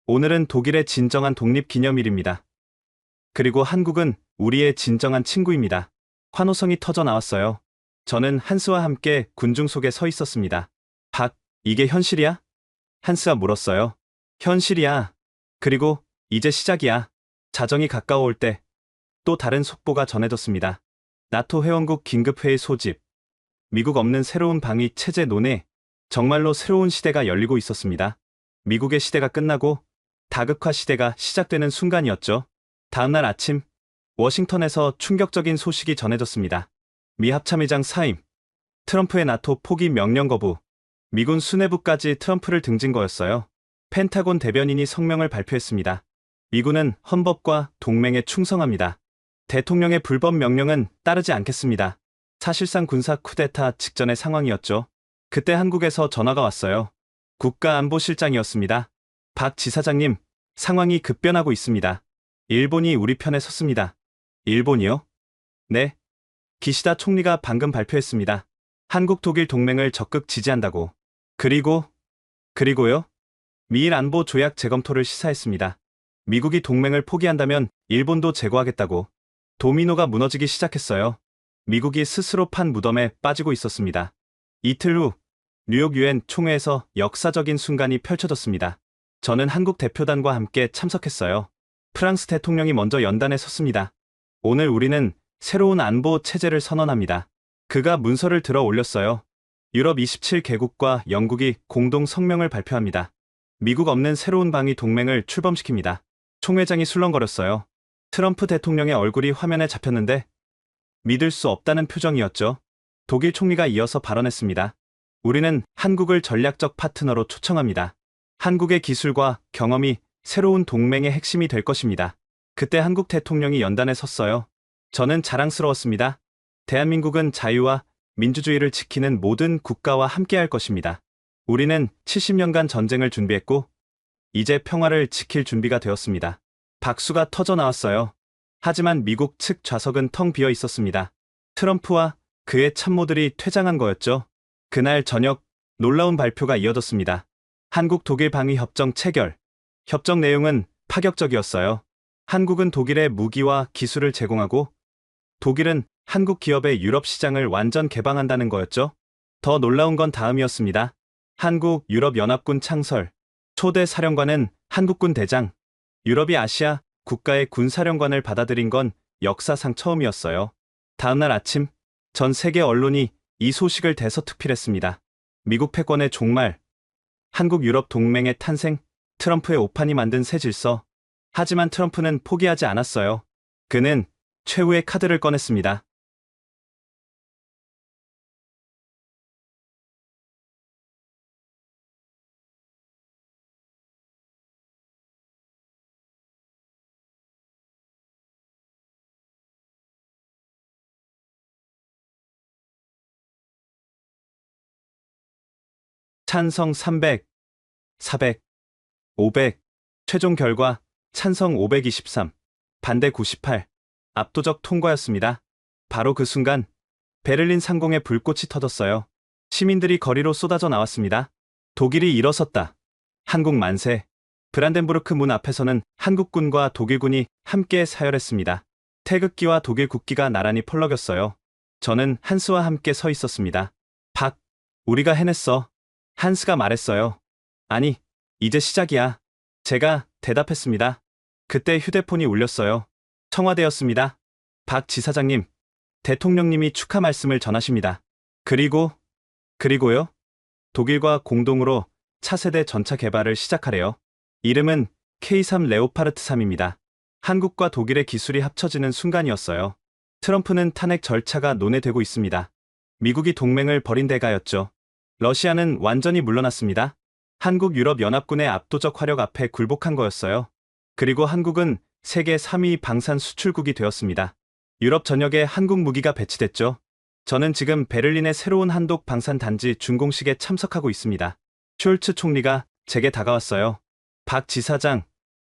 오늘은 독일의 진정한 독립 기념일입니다. 그리고 한국은 우리의 진정한 친구입니다. 환호성이 터져 나왔어요. 저는 한스와 함께 군중 속에 서 있었습니다. 박, 이게 현실이야? 한스가 물었어요. 현실이야. 그리고 이제 시작이야. 자정이 가까워올 때 또 다른 속보가 전해졌습니다. 나토 회원국 긴급회의 소집. 미국 없는 새로운 방위 체제 논의. 정말로 새로운 시대가 열리고 있었습니다. 미국의 시대가 끝나고 다극화 시대가 시작되는 순간이었죠. 다음날 아침, 워싱턴에서 충격적인 소식이 전해졌습니다. 미 합참의장 사임, 트럼프의 나토 포기 명령 거부, 미군 수뇌부까지 트럼프를 등진 거였어요. 펜타곤 대변인이 성명을 발표했습니다. 미군은 헌법과 동맹에 충성합니다. 대통령의 불법 명령은 따르지 않겠습니다. 사실상 군사 쿠데타 직전의 상황이었죠. 그때 한국에서 전화가 왔어요. 국가안보실장이었습니다. 박 지사장님, 상황이 급변하고 있습니다. 일본이 우리 편에 섰습니다. 일본이요? 네. 기시다 총리가 방금 발표했습니다. 한국 독일 동맹을 적극 지지한다고. 그리고요? 미일 안보 조약 재검토를 시사했습니다. 미국이 동맹을 포기한다면 일본도 제거하겠다고. 도미노가 무너지기 시작했어요. 미국이 스스로 판 무덤에 빠지고 있었습니다. 이틀 후 뉴욕 유엔 총회에서 역사적인 순간이 펼쳐졌습니다. 저는 한국 대표단과 함께 참석했어요. 프랑스 대통령이 먼저 연단에 섰습니다. 오늘 우리는 새로운 안보 체제를 선언합니다. 그가 문서를 들어 올렸어요. 유럽 27개국과 영국이 공동 성명을 발표합니다. 미국 없는 새로운 방위 동맹을 출범시킵니다. 총회장이 술렁거렸어요. 트럼프 대통령의 얼굴이 화면에 잡혔는데 믿을 수 없다는 표정이었죠. 독일 총리가 이어서 발언했습니다. 우리는 한국을 전략적 파트너로 초청합니다. 한국의 기술과 경험이 새로운 동맹의 핵심이 될 것입니다. 그때 한국 대통령이 연단에 섰어요. 저는 자랑스러웠습니다. 대한민국은 자유와 민주주의를 지키는 모든 국가와 함께할 것입니다. 우리는 70년간 전쟁을 준비했고 이제 평화를 지킬 준비가 되었습니다. 박수가 터져 나왔어요. 하지만 미국 측 좌석은 텅 비어 있었습니다. 트럼프와 그의 참모들이 퇴장한 거였죠. 그날 저녁 놀라운 발표가 이어졌습니다. 한국 독일 방위 협정 체결. 협정 내용은 파격적이었어요. 한국은 독일에 무기와 기술을 제공하고 독일은 한국 기업의 유럽 시장을 완전 개방한다는 거였죠. 더 놀라운 건 다음이었습니다. 한국 유럽연합군 창설. 초대 사령관은 한국군 대장. 유럽이 아시아 국가의 군사령관을 받아들인 건 역사상 처음이었어요. 다음날 아침 전 세계 언론이 이 소식을 대서특필했습니다. 미국 패권의 종말, 한국 유럽 동맹의 탄생, 트럼프의 오판이 만든 새 질서. 하지만 트럼프는 포기하지 않았어요. 그는 최후의 카드를 꺼냈습니다. 찬성 300, 400, 500, 최종 결과 찬성 523, 반대 98, 압도적 통과였습니다. 바로 그 순간 베를린 상공에 불꽃이 터졌어요. 시민들이 거리로 쏟아져 나왔습니다. 독일이 일어섰다. 한국 만세. 브란덴부르크 문 앞에서는 한국군과 독일군이 함께 사열했습니다. 태극기와 독일 국기가 나란히 펄럭였어요. 저는 한스와 함께 서 있었습니다. 박, 우리가 해냈어. 한스가 말했어요. 아니, 이제 시작이야. 제가 대답했습니다. 그때 휴대폰이 울렸어요. 청와대였습니다. 박 지사장님, 대통령님이 축하 말씀을 전하십니다. 그리고요? 독일과 공동으로 차세대 전차 개발을 시작하래요. 이름은 K3 레오파르트 3입니다. 한국과 독일의 기술이 합쳐지는 순간이었어요. 트럼프는 탄핵 절차가 논의되고 있습니다. 미국이 동맹을 버린 대가였죠. 러시아는 완전히 물러났습니다. 한국 유럽연합군의 압도적 화력 앞에 굴복한 거였어요. 그리고 한국은 세계 3위 방산 수출국이 되었습니다. 유럽 전역에 한국 무기가 배치됐죠. 저는 지금 베를린의 새로운 한독 방산 단지 준공식에 참석하고 있습니다. 숄츠 총리가 제게 다가왔어요. 박 지사장,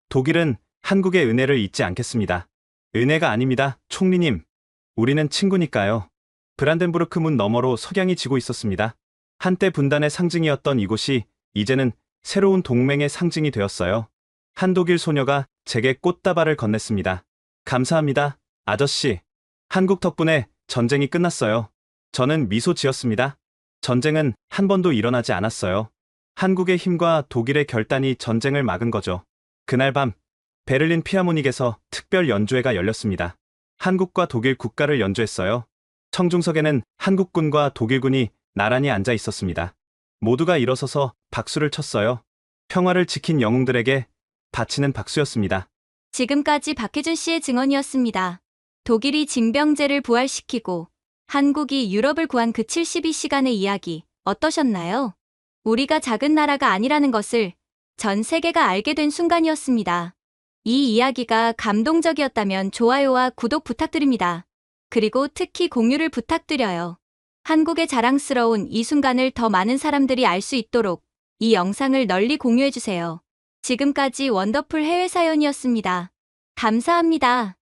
독일은 한국의 은혜를 잊지 않겠습니다. 은혜가 아닙니다, 총리님. 우리는 친구니까요. 브란덴부르크 문 너머로 석양이 지고 있었습니다. 한때 분단의 상징이었던 이곳이 이제는 새로운 동맹의 상징이 되었어요. 한 독일 소녀가 제게 꽃다발을 건넸습니다. 감사합니다, 아저씨. 한국 덕분에 전쟁이 끝났어요. 저는 미소 지었습니다. 전쟁은 한 번도 일어나지 않았어요. 한국의 힘과 독일의 결단이 전쟁을 막은 거죠. 그날 밤, 베를린 피아모닉에서 특별 연주회가 열렸습니다. 한국과 독일 국가를 연주했어요. 청중석에는 한국군과 독일군이 나란히 앉아 있었습니다. 모두가 일어서서 박수를 쳤어요. 평화를 지킨 영웅들에게 바치는 박수였습니다. 지금까지 박혜준 씨의 증언이었습니다. 독일이 징병제를 부활시키고 한국이 유럽을 구한 그 72시간의 이야기 어떠셨나요? 우리가 작은 나라가 아니라는 것을 전 세계가 알게 된 순간이었습니다. 이 이야기가 감동적이었다면 좋아요와 구독 부탁드립니다. 그리고 특히 공유를 부탁드려요. 한국의 자랑스러운 이 순간을 더 많은 사람들이 알 수 있도록 이 영상을 널리 공유해주세요. 지금까지 원더풀 해외 사연이었습니다. 감사합니다.